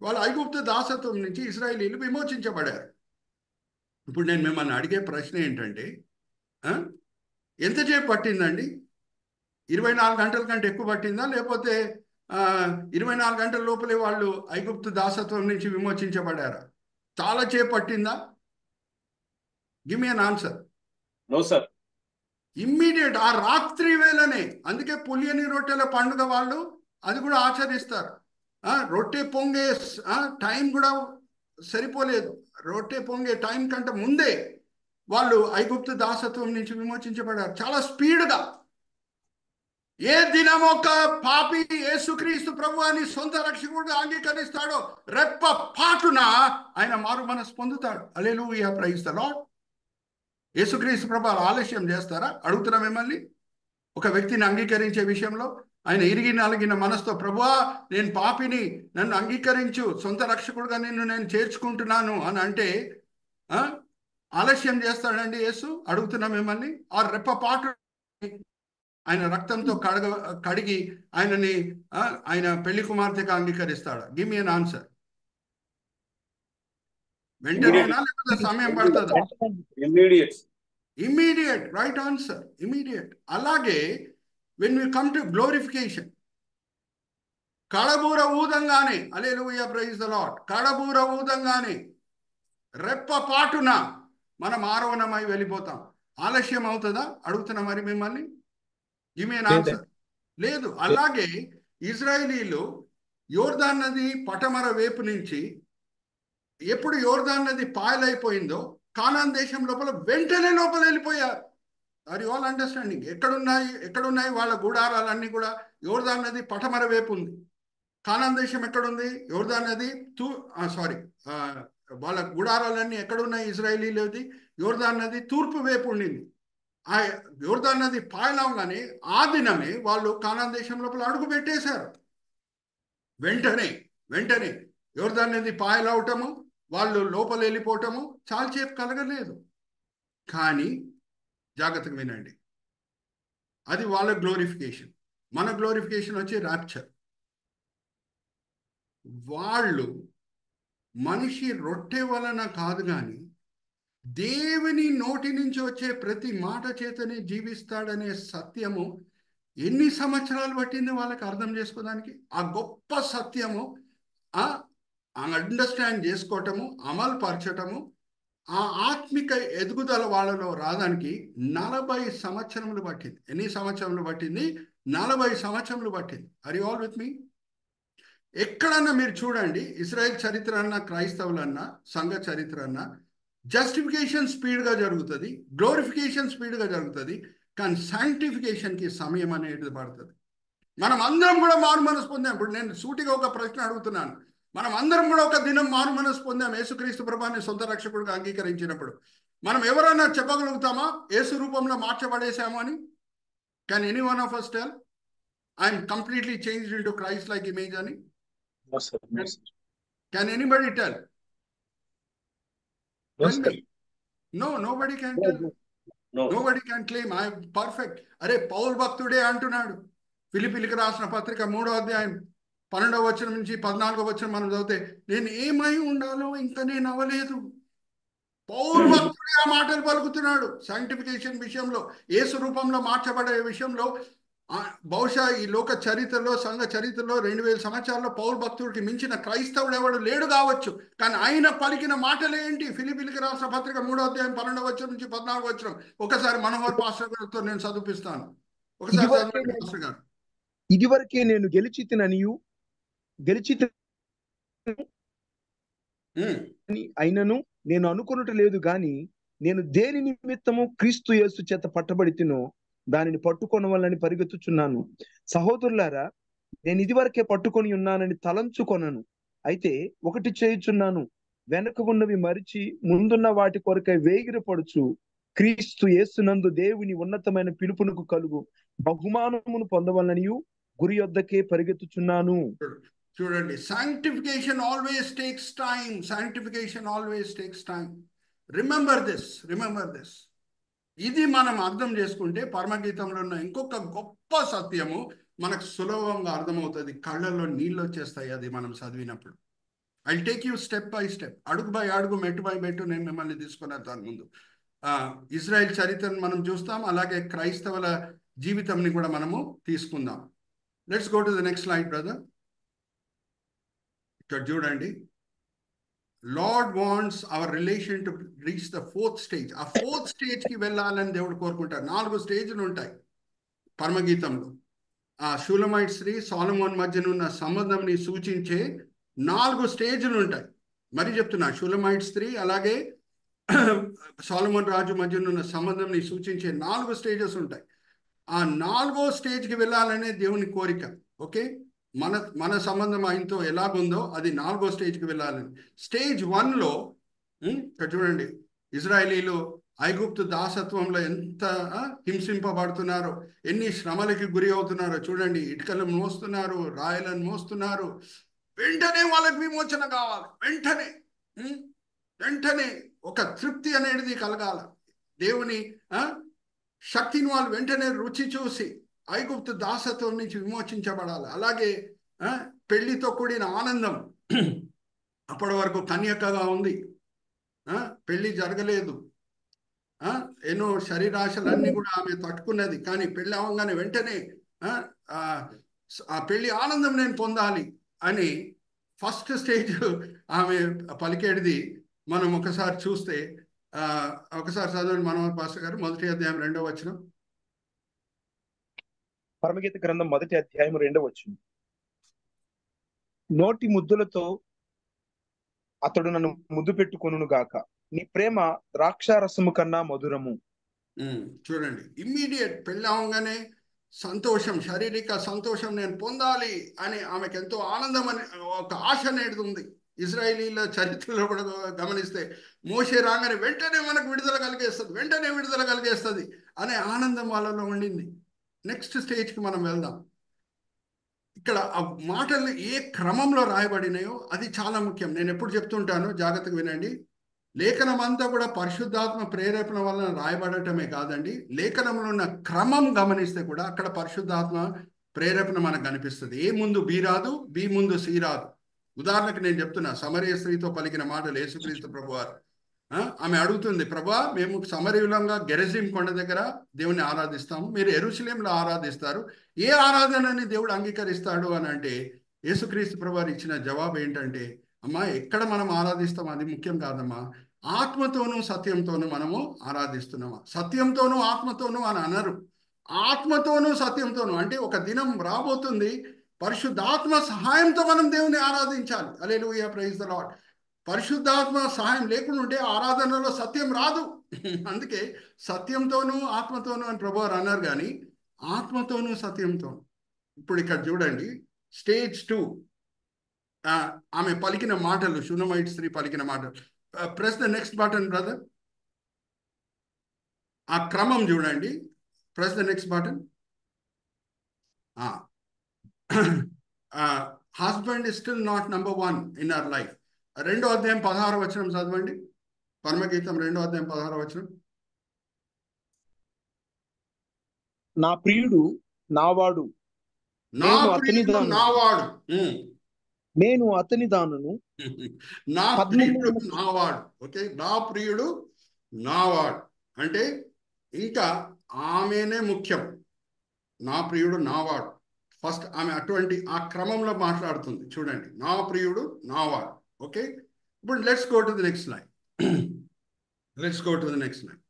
వాళ్ళు ఐగుప్తు దాసత్వం నుంచి ఇశ్రాయేలీలు విమోచించబడారు. ఇప్పుడు నేను మిమ్మల్ని అడిగే ప్రశ్న ఏంటంటే, ఎంతసేపు పట్టిందండి? 24 గంటల కంటే ఎక్కువ పట్టిందా? లేకపోతే 24 గంటల లోపలే వాళ్ళు ఐగుప్తు దాసత్వం నుంచి విమోచించబడారా? చాలా సేపు పట్టిందా? Give me an answer. No sir. Immediate ఆ రాత్రి వేళనే. అందుకే పులియని రొట్టెల పండుగ వాళ్ళు అది కూడా ఆచరిస్తారు. రొట్టె పొంగే టైం కూడా సరిపోలేదు. రొట్టె పొంగే టైం కంటే ముందే వాళ్ళు ఐగుప్తు దాసత్వం నుంచి విమోచించబడారు. చాలా స్పీడ్గా. ఏ దినం ఒక పాపి యేసుక్రీస్తు ప్రభు అని సొంత రక్షకుడిగా అంగీకరిస్తాడో రెప్ప పాటున ఆయన మారు మనసు పొందుతాడు. హల్లెలూయా, ప్రైజ్ ది లార్డ్. యేసుక్రీస్తు ప్రభు ఆలస్యం చేస్తారా? అడుగుతున్నా మిమ్మల్ని. ఒక వ్యక్తిని అంగీకరించే విషయంలో ఆయన ఇరిగి నలిగిన మనసుతో, ప్రభువా నేను పాపిని, నన్ను అంగీకరించు, సొంత రక్షకుడుగా నేను చేర్చుకుంటున్నాను అని అంటే ఆలస్యం చేస్తాడండి యేసు? అడుగుతున్నా మిమ్మల్ని. ఆ రెప్పపాటు ఆయన రక్తంతో కడిగి ఆయనని ఆయన పెళ్లి కుమార్తెగా అంగీకరిస్తాడు. Give me an answer. వెంటనేనా లేకపోతే సమయం పడుతుందా? ఇమ్మీడియట్. Right answer, immediate. అలాగే when we come to glorification, కడబూర ఊదంగానే, హల్లెలూయా, ప్రైజ్ ది లార్డ్, కడబూర ఊదంగానే రెప్ప పాటున మనం ఆరోహణమై వెళ్ళిపోతాం. ఆలస్యం అవుతుందా? అడుగుతున్నా మరి మిమ్మల్ని. Give me an answer. లేదు. అలాగే ఇజ్రాయేలీలు యోర్దాన్ నది పటమర వైపు నుంచి ఎప్పుడు యోర్దాన్ నది పాయలైపోయిందో కానాన్ దేశం లోపల వెంటనే లోపల వెళ్ళిపోయారు. Are you all understanding? ఎక్కడున్నాయి వాళ్ళ గుడారాలన్నీ కూడా? యోర్దాన్ నది పటమర వైపు ఉంది. కానాన్ దేశం ఎక్కడుంది? యోర్దాన్ నది వాళ్ళ గుడారాలన్నీ ఎక్కడున్నాయి ఇజ్రాయేలీలది? యోర్దాన్ నది తూర్పు వైపు ఉండింది. ఆ యోర్దాన్ నది పాయలవగానే ఆ దినమే వాళ్ళు కానాన్ దేశం లోపల అడుగు పెట్టేశారు. వెంటనే యోర్దాన్ నది పాయలవటము, వాళ్ళు లోపల వెళ్ళిపోవటము చాలాసేపు కలగలేదు. కానీ జాగ్రత్తగా వినండి, అది వాళ్ళ గ్లోరిఫికేషన్. మన గ్లోరిఫికేషన్ వచ్చి ర్యాప్చర్. వాళ్ళు మనిషి రొట్టె వలన కాదు కానీ దేవుని నోటి నుంచి వచ్చే ప్రతి మాట చేతనే జీవిస్తాడనే సత్యము ఎన్ని సంవత్సరాలు పట్టింది వాళ్ళకి అర్థం చేసుకోవడానికి? ఆ గొప్ప సత్యము అండర్స్టాండ్ చేసుకోవటము, అమలు పరచటము, ఆ ఆత్మిక ఎదుగుదల వాళ్ళలో రావడానికి 40 సంవత్సరములు పట్టింది. ఎన్ని సంవత్సరములు పట్టింది? 40 సంవత్సరములు పట్టింది. ఆర్ యు ఆల్ విత్ మీ? ఎక్కడన్నా మీరు చూడండి, ఇశ్రాయేల్ చరిత్ర అన్నా, క్రైస్తవులన్నా, సంఘ చరిత్ర అన్నా, జస్టిఫికేషన్ స్పీడ్గా జరుగుతుంది, గ్లోరిఫికేషన్ స్పీడ్గా జరుగుతుంది, కానీ సాంక్టిఫికేషన్కి సమయం అనేది పడుతుంది. మనం అందరం కూడా మారు మనసు పొందాం. ఇప్పుడు నేను సూటిగా ఒక ప్రశ్న అడుగుతున్నాను, మనం అందరం కూడా ఒక దినం మారు మనసు పొందాం యేసుక్రీస్తు ప్రభువుని సొంత రక్షకుడిగా అంగీకరించినప్పుడు. మనం ఎవరైనా చెప్పగలుగుతామా యేసు రూపంలో మార్చబడేశాము అని? Can any one of us tell I'm completely changed into Christ like image అని? Can anybody tell? No, nobody can tell. Nobody can claim I am perfect. అరే పౌలు భక్తుడే అంటున్నాడు. ఫిలిప్పీలకు రాసిన పత్రిక 3వ అధ్యాయం 12వ వచనం నుంచి 14వ వచనం మనం చదివితే, నేను ఏమై ఉండాలో ఇంకా నేను అవ్వలేదు. పౌలు భక్తుడే ఆ మాటలు పలుకుతున్నాడు. సాంక్టిఫికేషన్ విషయంలో, యేసు రూపంలో మార్చబడే విషయంలో, బహుశా ఈ లోక చరిత్రలో, సంఘ చరిత్రలో 2000 సంవత్సరాల్లో పౌలు భక్తుడికి మించిన క్రైస్తవుడు ఎవడు లేడు కావచ్చు. కానీ ఆయన పలికిన మాటలు ఏంటి? ఫిలిప్పీలకు రాసిన పత్రిక 3వ అధ్యాయం 12వ వచనం నుంచి 14వ వచనం. ఒకసారి మనోహర్ పాస్టర్ గారితో నేను చదివిపిస్తాను. ఒకసారి చదవండి పాస్టర్ గారు. ఇదివరకే నేను గెలిచితిననియు అయినను నేను అనుకున్నట్టు లేదు గాని, నేను దేని నిమిత్తము క్రీస్తు యేసు చేత పట్టబడి తినో దానిని పట్టుకొనవాలని పరిగెత్తుచున్నాను. సహోదరులారా, నేను ఇదివరకే పట్టుకొని ఉన్నానని తలంచుకొనను. అయితే ఒకటి చేయుచున్నాను, వెనక ఉన్నవి మరిచి ముందున్న వాటి కొరకై వేగిరపడుచు క్రీస్తు యేసునందు దేవుని ఉన్నతమైన పిలుపునకు కలుగు బహుమానమును పొందవలనియు గురి యొద్దకే పరిగెత్తుచున్నాను. చూడండి, sanctification always takes time. Sanctification always takes time. Remember this. ఇది మనం అర్థం చేసుకుంటే పరమగీతంలో ఉన్న ఇంకొక గొప్ప సత్యము మనకు సులభంగా అర్థమవుతుంది. కళ్ళల్లో నీళ్ళు వచ్చేస్తాయి అది మనం చదివినప్పుడు. I take you step by step, అడుగు బై అడుగు, మెట్టు బై మెట్టు నేను మిమ్మల్ని తీసుకున్న దాని ముందు ఇజ్రాయెల్ చరిత్రను మనం చూస్తాం, అలాగే క్రైస్తవుల జీవితంని కూడా మనము తీసుకుందాం. Let's go to the next slide brother. ఇక్కడ చూడండి, lord wants hour relation to reach the 4th stage. ఆ 4th స్టేజ్కి వెళ్ళాలని దేవుడు కోరుకుంటారు. 4 స్టేజ్లు ఉంటాయి పరమగీతంలో. ఆ షూలమైట్ స్త్రీ సొలొమోన్ మధ్యన ఉన్న సంబంధంని సూచించే 4 స్టేజ్లు ఉంటాయి. మరి చెప్తున్నా, షూలమైట్ స్త్రీ అలాగే సొలొమోన్ రాజు మధ్యన ఉన్న సంబంధంని సూచించే 4 స్టేజెస్ ఉంటాయి. ఆ 4వ స్టేజ్కి వెళ్ళాలనే దేవుని కోరిక. ఓకే, మన సంబంధం ఆయనతో ఎలాగుందో అది 4వ స్టేజ్కి వెళ్ళాలని. స్టేజ్ 1లో ఇక్కడ చూడండి, ఇజ్రాయేలీలు ఐగుప్తు దాసత్వంలో ఎంత హింసింపబడుతున్నారో, ఎన్ని శ్రమలకి గురి అవుతున్నారో చూడండి. ఇటుకలను మోస్తున్నారు, రాయలను మోస్తున్నారు. వెంటనే వాళ్ళకి విమోచన కావాలి. వెంటనే ఒక తృప్తి అనేది కలగాల. దేవుని శక్తిని వాళ్ళు వెంటనే రుచి చూసి ఐగుప్తు దాసత్వం నుంచి విమోచించబడాలి. అలాగే పెళ్లితో కూడిన ఆనందం. అప్పటి వరకు కన్యకగా ఉంది, పెళ్లి జరగలేదు, ఎన్నో శరీరాశలన్నీ కూడా ఆమె తట్టుకున్నది. కానీ పెళ్లి అవ్వగానే వెంటనే ఆ పెళ్లి ఆనందం నేను పొందాలి అని ఫస్ట్ స్టేజ్ ఆమె పలికేడిది మనం ఒకసారి చూస్తే, ఒకసారి చదవండి మనోహర్ పాస్టర్ గారు. 1వ అధ్యాయం 2వ వచనం. పరమగీత గ్రంథం 1వ అధ్యాయం 2వ వచనం. నోటి ముద్దులతో అతడు నన్ను ముద్దు పెట్టుకొనును గాక, నీ ప్రేమ ద్రాక్షారసము కన్నా మధురము. చూడండి, ఇమ్మీడియట్ పెళ్ళి అవగానే సంతోషం, శారీరక సంతోషం నేను పొందాలి అని ఆమెకు ఎంతో ఆనందం అని ఒక ఆశ అనేది ఉంది. ఇజ్రాయేలీల చరిత్రలో కూడా గమనిస్తే మోషే రాగానే వెంటనే మనకు విడుదల కలిగేస్తుంది అనే ఆనందం వాళ్ళలో ఉండింది. నెక్స్ట్ స్టేజ్కి మనం వెళ్దాం. ఇక్కడ ఆ మాటలు ఏ క్రమంలో రాయబడినాయో అది చాలా ముఖ్యం. నేను ఎప్పుడు చెప్తుంటాను, జాగ్రత్తగా వినండి. లేఖనం అంతా కూడా పరిశుద్ధాత్మ ప్రేరేపణ వలన రాయబడటమే కాదండి, లేఖనంలో ఉన్న క్రమం గమనిస్తే కూడా అక్కడ పరిశుద్ధాత్మ ప్రేరేపణ మనకు కనిపిస్తుంది. ఏ ముందు బి రాదు, బి ముందు సి రాదు. ఉదాహరణకు నేను చెప్తున్నా, సమరయ స్త్రీతో పలికిన మాటలు యేసుక్రీస్తు ప్రభువారు. ఆమె అడుగుతుంది, ప్రభా మేము సమరయులంగా గెరజీం కొండ దగ్గర దేవుని ఆరాధిస్తాము, మీరు యెరూషలేంలో ఆరాధిస్తారు, ఏ ఆరాధనని దేవుడు అంగీకరిస్తాడు అని అంటే యేసుక్రీస్తు ప్రభువారు ఇచ్చిన జవాబు ఏంటంటే, అమ్మా ఎక్కడ మనం ఆరాధిస్తాం అది ముఖ్యం కాదమ్మా, ఆత్మతోనూ సత్యంతోనూ మనము ఆరాధిస్తున్నామా. సత్యంతోనూ ఆత్మతోనూ అని అనరు, ఆత్మతోనూ సత్యంతోనూ. అంటే ఒక దినం రాబోతుంది పరిశుద్ధాత్మ సహాయంతో మనం దేవుని ఆరాధించాలి. హల్లెలూయా, ప్రైజ్ ద లార్డ్. పరిశుద్ధాత్మ సహాయం లేకుండా ఉంటే ఆరాధనలో సత్యం రాదు. అందుకే సత్యంతోనూ ఆత్మతోనూ అని ప్రభువారు అన్నారు, కానీ ఆత్మతోనూ సత్యంతోనూ. ఇప్పుడు ఇక్కడ చూడండి, స్టేజ్ 2, ఆమె పలికిన మాటలు, షునమైట్ స్త్రీ పలికిన మాటలు. Press the next button brother. ఆ క్రమం చూడండి. Press the next button. Husband is still not number 1 in our life. 2వ అధ్యాయం 16వ వచనం చదవండి. పరమగీతం 2వ అధ్యాయం 16వ వచనం. నా ప్రియుడు నావాడు, నా ప్రియుడు నావాడు, నేను అతని దానును. నా ప్రియుడు నావాడు. ఓకే, నా ప్రియుడు నావాడు అంటే ఇంకా ఆమెనే ముఖ్యం. నా ప్రియుడు నావాడు ఫస్ట్. ఆమె అటువంటి ఆ క్రమంలో మాట్లాడుతుంది చూడండి. నా ప్రియుడు నావాడు. ఓకే, ఇప్పుడు let's go to the next line. Let's go to the next line.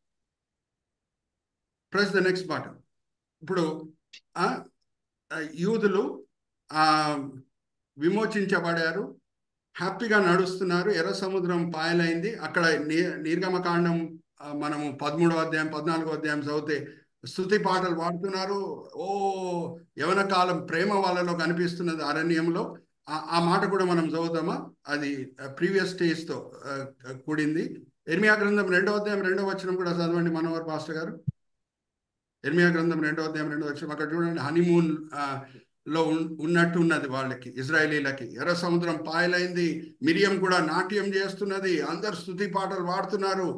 Press the next button. ఇప్పుడు యూదులు విమోచించబడారు, హ్యాపీగా నడుస్తున్నారు. ఎర్ర సముద్రం పాయలైంది. అక్కడ నిర్గమకాండం మనము 13వ అధ్యాయం 14వ అధ్యాయం చదివితే స్తుతి పాటలు పాడుతున్నారు. ఓ యవన కాలం ప్రేమ వాళ్ళలో కనిపిస్తున్నది అరణ్యంలో. ఆ మాట కూడా మనం చదువుతామా? అది ప్రీవియస్ స్టేజ్తో కూడింది. ఇర్మియా గ్రంథం 2వ అధ్యాయం 2వ వచనం కూడా చదవండి మనోహర్ పాస్టర్ గారు. ఇర్మియా గ్రంథం 2వ అధ్యాయం 2వ వచనం. అక్కడ చూడండి, హనీమూన్ లో ఉన్నట్టు ఉన్నది వాళ్ళకి, ఇజ్రాయేలీలకి. ఎర్ర సముద్రం పాయలైంది, మిరియం కూడా నాట్యం చేస్తున్నది, అందరు స్తుతి పాటలు పాడుతున్నారు.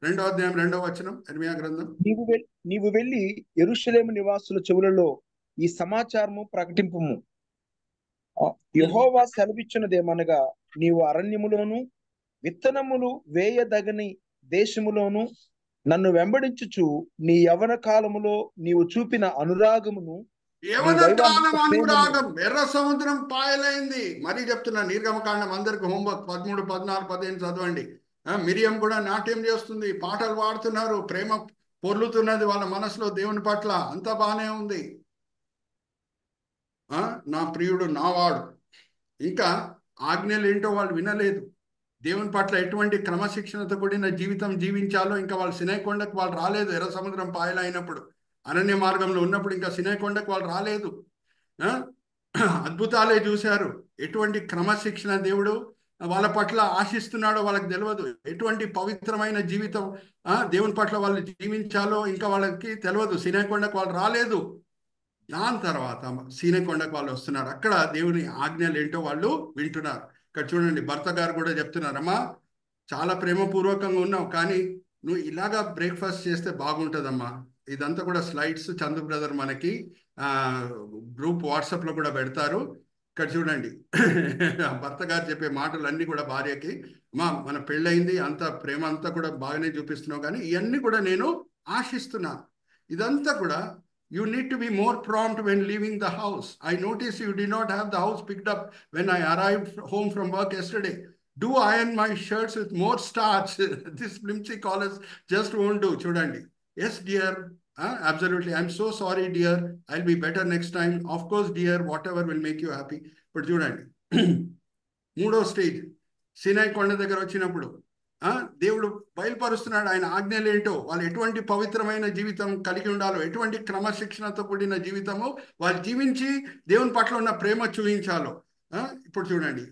2వ అధ్యాయం 2వ వచనం ఇర్మియా గ్రంథం. నీవు వెళ్ళి యెరూషలేము నివాసుల చెవులలో ఈ సమాచారము ప్రకటింపుము. యెహోవా సెలవిచ్చినదేమనగా, నీవు అరణ్యములోను విత్తనములు వేయదగని దేశములోను నన్ను వెంబడించుచు నీ యవన కాలములో నీవు చూపిన అనురాగమును. అనురాగం ఎర్ర సముద్రం పాయలైంది. మరీ చెప్తున్నా, నిర్గమకాండం అందరికి హోంవర్క్ 13, 14, 15 చదవండి. మిరియం కూడా నాట్యం చేస్తుంది, పాటలు పాడుతున్నారు, ప్రేమ పొర్లుతున్నది వాళ్ళ మనసులో దేవుని పట్ల. అంతా బాగానే ఉంది. నా ప్రియుడు నావాడు. ఇంకా ఆజ్ఞలు ఏంటో వాళ్ళు వినలేదు. దేవుని పట్ల ఎటువంటి క్రమశిక్షణతో కూడిన జీవితం జీవించాలో ఇంకా వాళ్ళు సినై కొండకు వాళ్ళు రాలేదు. ఎర్ర సముద్రం పాయలైనప్పుడు, అరణ్య మార్గంలో ఉన్నప్పుడు ఇంకా సినై కొండకు వాళ్ళు రాలేదు. అద్భుతాలే చూశారు. ఎటువంటి క్రమశిక్షణ దేవుడు వాళ్ళ పట్ల ఆశిస్తున్నాడో వాళ్ళకి తెలియదు. ఎటువంటి పవిత్రమైన జీవితం దేవుని పట్ల వాళ్ళు జీవించాలో ఇంకా వాళ్ళకి తెలియదు. సినై కొండకు వాళ్ళు రాలేదు. దాని తర్వాత సినై కొండకు వాళ్ళు వస్తున్నారు. అక్కడ దేవుని ఆజ్ఞలు ఏంటో వాళ్ళు వింటున్నారు. ఇక్కడ చూడండి, భర్త గారు కూడా చెప్తున్నారు, అమ్మా చాలా ప్రేమపూర్వకంగా ఉన్నావు, కానీ నువ్వు ఇలాగా బ్రేక్ఫాస్ట్ చేస్తే బాగుంటుందమ్మా. ఇదంతా కూడా స్లైడ్స్ చందు బ్రదర్ మనకి గ్రూప్ వాట్సాప్లో కూడా పెడతారు. ఇక్కడ చూడండి, భర్త గారు చెప్పే మాటలు అన్నీ కూడా భార్యకి, అమ్మా మన పెళ్ళయింది, అంత ప్రేమ అంతా కూడా బాగానే చూపిస్తున్నావు, కానీ ఇవన్నీ కూడా నేను ఆశిస్తున్నాను. ఇదంతా కూడా you need to be more prompt when leaving the house. I noticed you did not have the house picked up when I arrived home from work yesterday. Do iron my shirts with more starch. This flimsy collars just won't do. Chudandi. Yes, dear. Absolutely. I'm so sorry, dear. I'll be better next time. Of course, dear. Whatever will make you happy. But chudandi. మూడో స్టేజ్, సినై కొండ దగ్గర వచ్చినప్పుడు దేవుడు బయలుపరుస్తున్నాడు ఆయన ఆజ్ఞలు ఏంటో, వాళ్ళు ఎటువంటి పవిత్రమైన జీవితం కలిగి ఉండాలో, ఎటువంటి క్రమశిక్షణతో కూడిన జీవితము వాళ్ళు జీవించి దేవుని పట్ల ఉన్న ప్రేమ చూపించాలో. ఇప్పుడు చూడండి,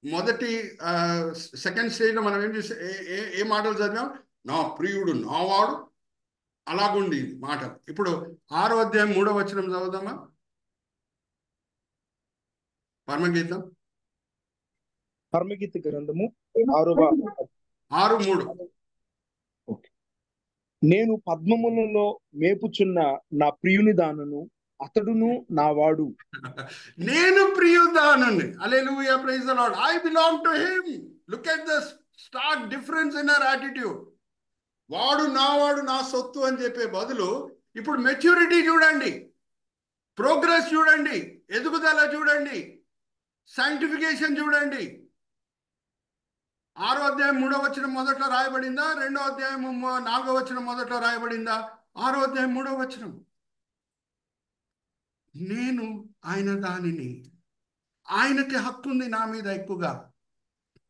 మొదటి సెకండ్ స్టేజ్లో మనం ఏం చేసే ఏ మాటలు చదివాం? నా ప్రియుడు నావాడు, అలాగుంది మాటలు. ఇప్పుడు 6వ అధ్యాయం 3వ వచనం చదువుదామా? పరమగీత గ్రంథము 6:3. నేను పద్మములలో మేపుచున్న నా ప్రియుని దానను, అతడును నావాడు. నేను ప్రియుదానని. Hallelujah, praise the Lord. I belong to him. Look at the stark difference in her attitude. వాడు నావాడు, నా సొత్తు అని చెప్పే బదులు ఇప్పుడు మెచ్యూరిటీ చూడండి, ప్రోగ్రెస్ చూడండి, ఎదుగుదల చూడండి, సైంటిఫికేషన్ చూడండి. 6వ అధ్యాయం 3వ వచనం మొదట్లో రాయబడిందా? 2వ అధ్యాయం 4వ వచనం మొదట్లో రాయబడిందా? 6వ అధ్యాయం 3వ వచనం. నేను ఆయన దానిని, ఆయనకి హక్కు ఉంది నా మీద ఎక్కువగా.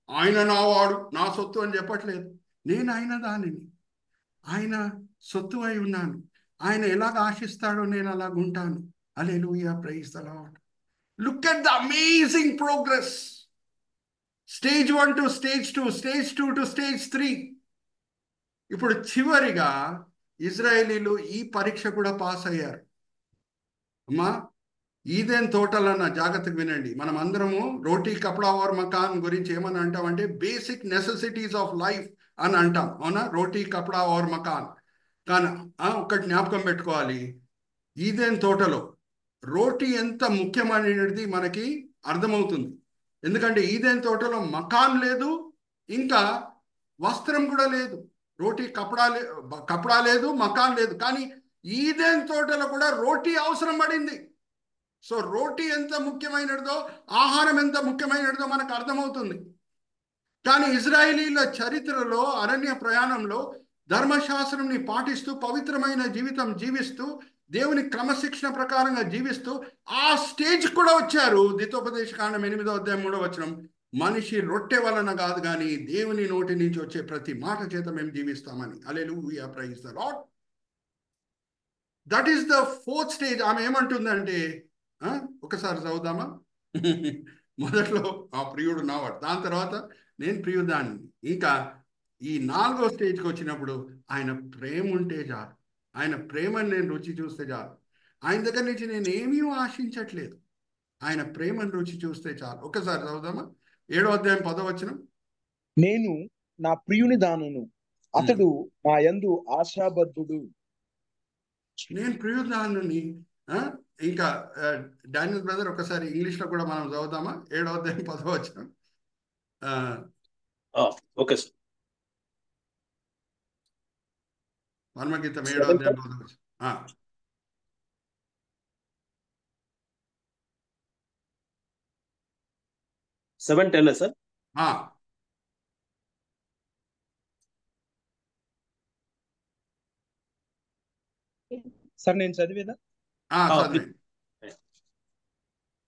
ఆయన నా వాడు, నా సొత్తు అని చెప్పట్లేదు. నేను ఆయన దానిని, ఆయన సొత్తు అయి ఉన్నాను. ఆయన ఎలాగ ఆశిస్తాడో నేను అలాగుంటాను. Hallelujah, praise the Lord. Look at the amazing progress. Stage 1 to stage 2, stage 2 to stage 3. ఇప్పుడు చివరిగా ఇజ్రాయేలీలు ఈ పరీక్ష కూడా పాస్ అయ్యారు. అమ్మా, ఈదెన్ తోటలన్న జాగ్రత్తగా వినండి. మనం అందరము రోటీ కపడా ఓర్ మకాన్ గురించి ఏమని అంటామంటే బేసిక్ నెసెసిటీస్ ఆఫ్ లైఫ్ అని అంటాం, అవునా? రోటీ కపడా ఓర్ మకాన్. కానీ ఒకటి జ్ఞాపకం పెట్టుకోవాలి, ఈదెన్ తోటలో రోటీ ఎంత ముఖ్యమైనది మనకి అర్థమవుతుంది. ఎందుకంటే ఈదెన్ తోటలో మకాన్ లేదు, ఇంకా వస్త్రం కూడా లేదు. రోటీ కపడా లేదు, మకాన్ లేదు. కానీ ఈదెన్ తోటలో కూడా రోటీ అవసరం పడింది. సో రోటీ ఎంత ముఖ్యమైనదో, ఆహారం ఎంత ముఖ్యమైనదో మనకు అర్థమవుతుంది. కానీ ఇజ్రాయేలీల చరిత్రలో అరణ్య ప్రయాణంలో ధర్మశాస్త్రంని పాటిస్తూ పవిత్రమైన జీవితం జీవిస్తూ దేవుని క్రమశిక్షణ ప్రకారంగా జీవిస్తూ ఆ స్టేజ్ కూడా వచ్చారు. ద్వితోపదేశకాండం 8వ అధ్యాయం 3వ వచనం, మనిషి రొట్టె వలన కాదు కానీ దేవుని నోటి నుంచి వచ్చే ప్రతి మాట చేత మేము జీవిస్తామని. Hallelujah, praise the Lord. That is the 4th stage. ఆమె ఏమంటుందంటే, ఒకసారి చదువుదామా? మొదట్లో ఆ ప్రియుడు నావాడు, దాని తర్వాత నేను ప్రియుదాన్ని. ఇంకా ఈ 4వ స్టేజ్కి వచ్చినప్పుడు ఆయన ప్రేమ ఉంటే చాలు, ఆయన ప్రేమను నేను రుచి చూస్తే చాలు. ఆయన దగ్గర నుంచి నేను ఏమీ ఆశించట్లేదు, ఆయన ప్రేమను రుచి చూస్తే చాలు. ఒకసారి చదువుదామా? 7వ అధ్యాయం 10వ వచనం. నేను నా ప్రియుని దానును, అతడు నా యందు ఆశాబద్ధుడు. నేను ప్రియుదానుని. ఇంకా డానియల్ బ్రదర్ ఒకసారి ఇంగ్లీష్ లో కూడా మనం చదువుదామా? 7వ అధ్యాయం 10వ వచనం. Okay sir. పరమగీతం 7వ అధ్యాయం 10వ వచనం. 7:10 సార్. సార్ నేను చదివేదా?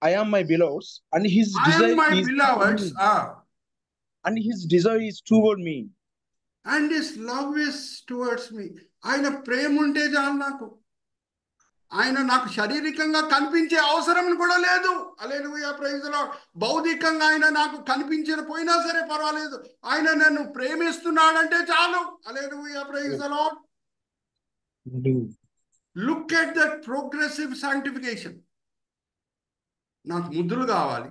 I am my beloveds, and his desire is toward me. And his love is towards me. ఆయన ప్రేమ ఉంటే చాలు నాకు. ఆయన నాకు శారీరకంగా కనిపించే అవసరం కూడా లేదు. హల్లెలూయా, ప్రైజ్ ది లార్డ్. భౌతికంగా ఆయన నాకు కనిపించకపోయినా సరే పర్వాలేదు, ఆయన నన్ను ప్రేమిస్తున్నాడంటే చాలు. Hallelujah, praise the Lord. Look at that progressive sanctification. నాకు ముద్దులు కావాలి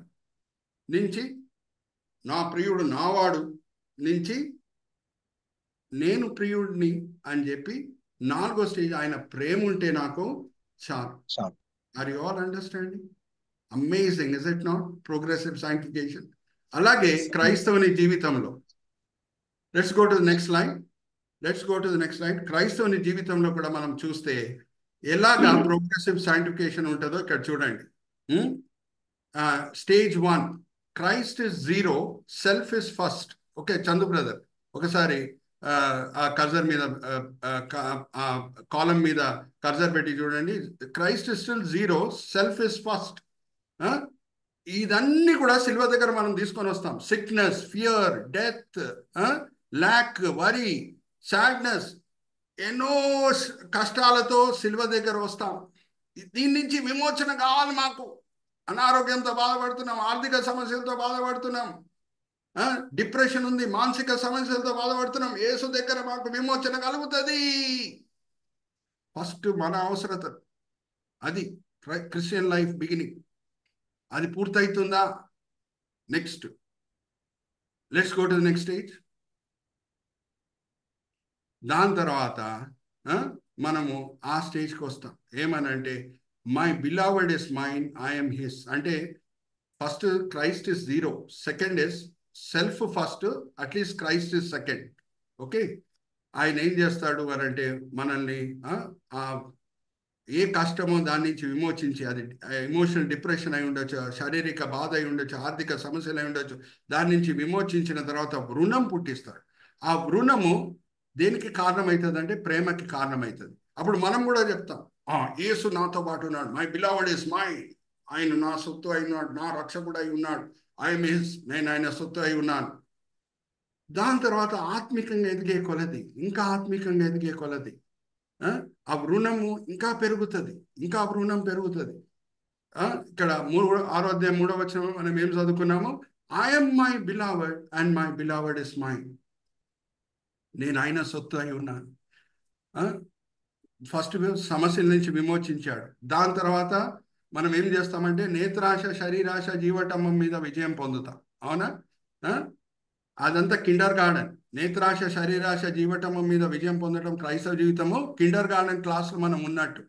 నుంచి, నా ప్రియుడు నావాడు నుంచి నేను ప్రియుడిని అని చెప్పి 4వ స్టేజ్ ఆయన ప్రేమ ఉంటే నాకు చాలు. Are you all understanding? Amazing, is it not? Progressive sanctification. అలాగే క్రైస్తవుని జీవితంలో, let's go to the next line. క్రైస్తవుని జీవితంలో కూడా మనం చూస్తే ఎలాగా ప్రోగ్రెసివ్ సాంక్టిఫికేషన్ ఉంటుందో ఇక్కడ చూడండి. Stage 1, Christ is 0, self is first. Okay, Chandu brother ఒకసారి ఆ కర్జర్ మీద, కాలం మీద కర్జర్ పెట్టి చూడండి. Christ is still 0, self is first. ఇదన్నీ కూడా సిల్వ దగ్గర మనం తీసుకొని వస్తాం. Sickness, fear, death, lakh, worry, sadness, ఎన్నో కష్టాలతో సిల్వ దగ్గర వస్తాం. దీని నుంచి విమోచన కావాలి మాకు. అనారోగ్యంతో బాధపడుతున్నాం, ఆర్థిక సమస్యలతో బాధపడుతున్నాం, డిప్రెషన్ ఉంది, మానసిక సమస్యలతో బాధపడుతున్నాం. యేసు దగ్గర మాకు విమోచన కలుగుతుంది. ఫస్ట్ మన అవసరత అది క్రిస్టియన్ లైఫ్ బిగినింగ్. అది పూర్తవుతుందా? Next let's go to the next stage. దాని తర్వాత మనము ఆ స్టేజ్కి వస్తాం. ఏమనంటే my beloved is mine, I'm his. అంటే first Christ is 0, second is self first, at least Christ is second. Okay, ఆయన ఏం చేస్తాడు అని అంటే మనల్ని ఏ కష్టమో దాని నుంచి విమోచించి, అది ఎమోషనల్ డిప్రెషన్ అయి ఉండొచ్చు, శారీరక బాధ అయి ఉండొచ్చు, ఆర్థిక సమస్యలు అయి ఉండొచ్చు, దాని నుంచి విమోచించిన తర్వాత రుణం పుట్టిస్తాడు. ఆ రుణము దేనికి కారణమవుతుంది అంటే ప్రేమకి కారణమవుతుంది. అప్పుడు మనం కూడా చెప్తాం, యేసు నాతో పాటు ఉన్నాడు, మై బిలవెడ్ ఇస్ మైన్, ఆయన నా సొత్తు అయి ఉన్నాడు, నా రక్షకుడు అయి ఉన్నాడు, ఐఎమ్ హిస్, నేను ఆయన సొత్తు అయి ఉన్నాను. దాని తర్వాత ఆత్మికంగా ఎదిగే కొలది, ఇంకా ఆత్మికంగా ఎదిగే కొలది ఆ రుణము ఇంకా పెరుగుతుంది, ఇంకా రుణం పెరుగుతుంది. ఇక్కడ 6వ అధ్యాయం 3వ వచనం మనం ఏం చదువుకున్నాము? I'm my beloved and my beloved is mine. నేను ఆయన సొత్తు అయి ఉన్నాను. ఫస్ట్ సమస్యల నుంచి విమోచించాడు. దాని తర్వాత మనం ఏం చేస్తామంటే నేత్రాశ, శరీరాశ, జీవటమ్మం మీద విజయం పొందుతాం. అవునా? అదంతా కిండర్ గార్డెన్. నేత్రాశ, శరీరాశ, జీవటమ్మం మీద విజయం పొందడం క్రైస్తవ జీవితము కిండర్ గార్డెన్ క్లాసులు మనం ఉన్నట్టు.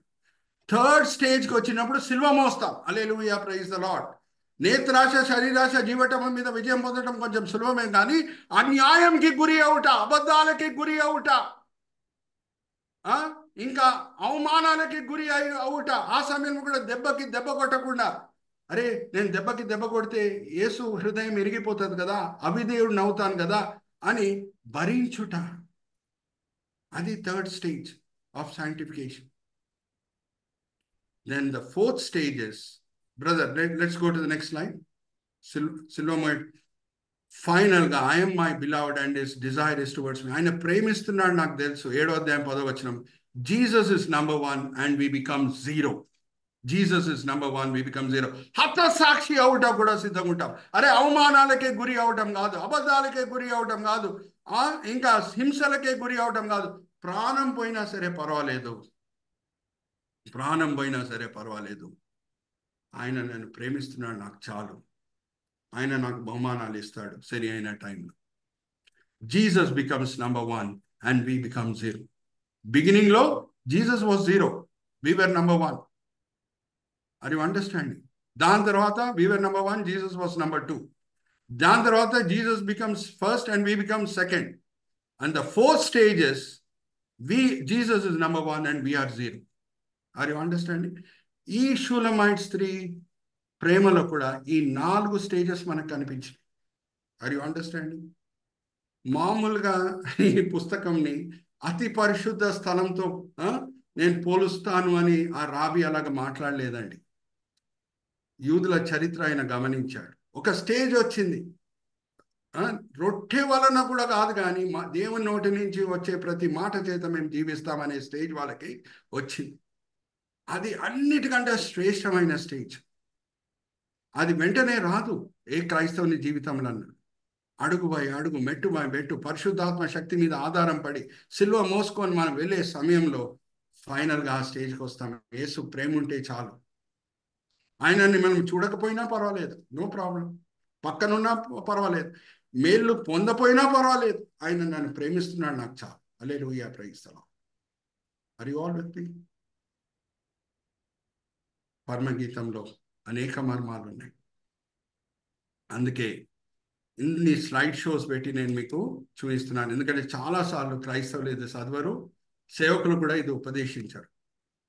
థర్డ్ స్టేజ్కి వచ్చినప్పుడు సిల్వ మోస్తాం. హల్లెలూయా, ప్రైజ్ ద లార్డ్. నేత్రాశ, శరీరాశ, జీవటమ్మం మీద విజయం పొందడం కొంచెం సులభమే, కానీ అన్యాయంకి గురి అవుట, అబద్ధాలకి గురి అవుట, ఇంకా అవమానాలకి గురి అవుట. ఆ సమయంలో కూడా దెబ్బకి దెబ్బ కొట్టకుండా, అరే నేను దెబ్బకి దెబ్బ కొడితే యేసు హృదయం ఇరిగిపోతుంది కదా, అవిధేయుడు నవ్వుతాను కదా అని భరించుట. అది third stage of sanctification. Then the fourth stage is, brother, let's go to the next slide. Silvermoid. Final గా I am my beloved and his desire is towards me. ఆయన ప్రేమిస్తున్నాడు నాకు తెలుసు. 7వ అధ్యాయం 10వ వచనం. Jesus is number 1 and we become 0. Jesus is number 1, we become 0. హత సాక్షి అవటం కూడా సిద్ధంగా ఉంటాం. అరే అవమానాలకే గురి అవటం కాదు, అబద్ధాలకే గురి అవటం కాదు, ఇంకా హింసలకే గురి అవటం కాదు. ప్రాణం పోయినా సరే పర్వాలేదు, ప్రాణం పోయినా సరే పర్వాలేదు. ఆయన నన్ను ప్రేమిస్తున్నాడు, నాకు చాలు. ఆయన నాకు బహుమానాలు ఇస్తాడు సరి అయిన టైంలో. Jesus becomes number 1 and we become 0. Beginning లో Jesus was 0, we were number 1. Are you understanding? దాని తర్వాత we were number 1, Jesus was number 2. దాని తర్వాత Jesus becomes first and we become second. And the fourth stage is Jesus is number 1 and we are 0. Are you understanding? ఈ షూలమైట్ స్త్రీ ప్రేమలో కూడా ఈ 4 స్టేజెస్ మనకు కనిపించాయి. Are you understanding? మామూలుగా ఈ పుస్తకంని అతి పరిశుద్ధ స్థలంతో నేను పోలుస్తాను అని ఆ రాబి అలాగ మాట్లాడలేదండి. యూదుల చరిత్ర ఆయన గమనించాడు. ఒక స్టేజ్ వచ్చింది, రొట్టె వలన కూడా కాదు కానీ దేవుని నోటి నుంచి వచ్చే ప్రతి మాట చేత మేము జీవిస్తామనే స్టేజ్ వాళ్ళకి వచ్చింది. అది అన్నిటికంటే శ్రేష్టమైన స్టేజ్. అది వెంటనే రాదు ఏ క్రైస్తవుని జీవితంలో. అడుగు బై అడుగు, మెట్టు బై మెట్టు పరిశుద్ధాత్మ శక్తి మీద ఆధారం పడి సిలువ మోసుకొని మనం వెళ్ళే సమయంలో ఫైనల్గా ఆ స్టేజ్కి వస్తాం. యేసు ప్రేమ ఉంటే చాలు. ఆయనని మనం చూడకపోయినా పర్వాలేదు, నో ప్రాబ్లం. పక్కనున్నా పర్వాలేదు, మేళ్ళు పొందపోయినా పర్వాలేదు, ఆయన నన్ను ప్రేమిస్తున్నాడు, నాకు చాలు. Hallelujah, praise the Lord. Are you all with me? పరమగీతంలో అనేక మర్మాలు ఉన్నాయి. అందుకే ఇన్ని స్లైడ్ షోస్ పెట్టి నేను మీకు చూపిస్తున్నాను. ఎందుకంటే చాలాసార్లు క్రైస్తవులు ఇది చదవరు, సేవకులు కూడా ఇది ఉపదేశించారు.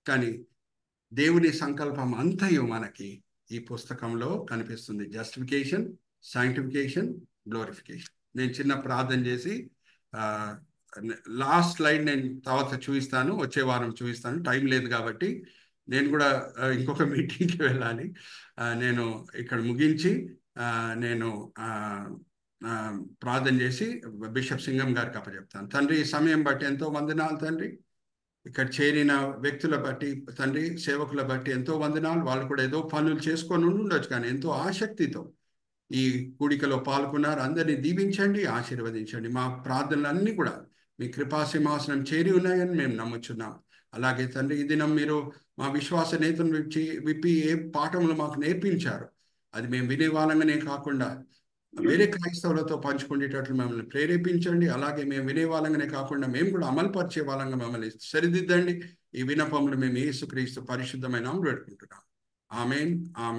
కానీ దేవుని సంకల్పం అంతయు మనకి ఈ పుస్తకంలో కనిపిస్తుంది. Justification, sanctification, glorification. నేను చిన్న ప్రార్థన చేసి లాస్ట్ స్లైడ్ నేను తర్వాత చూపిస్తాను, వచ్చే వారం చూపిస్తాను. టైం లేదు కాబట్టి నేను కూడా ఇంకొక మీటింగ్కి వెళ్ళాలి. నేను ఇక్కడ ముగించి నేను ప్రార్థన చేసి బిషప్ సింగం గారికి అప్పచెప్తాను. తండ్రి, ఈ సమయం బట్టి ఎంతో వందనాలు తండ్రి. ఇక్కడ చేరిన వ్యక్తుల బట్టి తండ్రి, సేవకుల బట్టి ఎంతో వందనాలు. వాళ్ళు కూడా ఏదో పనులు చేసుకొని ఉండొచ్చు, కానీ ఎంతో ఆసక్తితో ఈ కూడికలో పాల్గొన్నారు. అందరినీ దీవించండి, ఆశీర్వదించండి. మా ప్రార్థనలన్నీ కూడా మీ కృపా సింహాసనం చేరి ఉన్నాయని మేము నమ్ముచున్నాం. అలాగే తండ్రి, ఈ దినం మీరు మా విశ్వాస నేతను విప్పి ఏ పాఠంలో మాకు నేర్పించారు అది మేము వినే వాళ్ళంగానే కాకుండా వేరే క్రైస్తవులతో పంచుకునేటట్లు మమ్మల్ని ప్రేరేపించండి. అలాగే మేము వినే వాళ్ళంగానే కాకుండా మేము కూడా అమలుపరిచే వాళ్ళంగా మమ్మల్ని సరిదిద్దండి. ఈ విన్నపములు మేము యేసుక్రీస్తు పరిశుద్ధమైన నామములో వేడుకుంటున్నాం. ఆమేన్, ఆమేన్.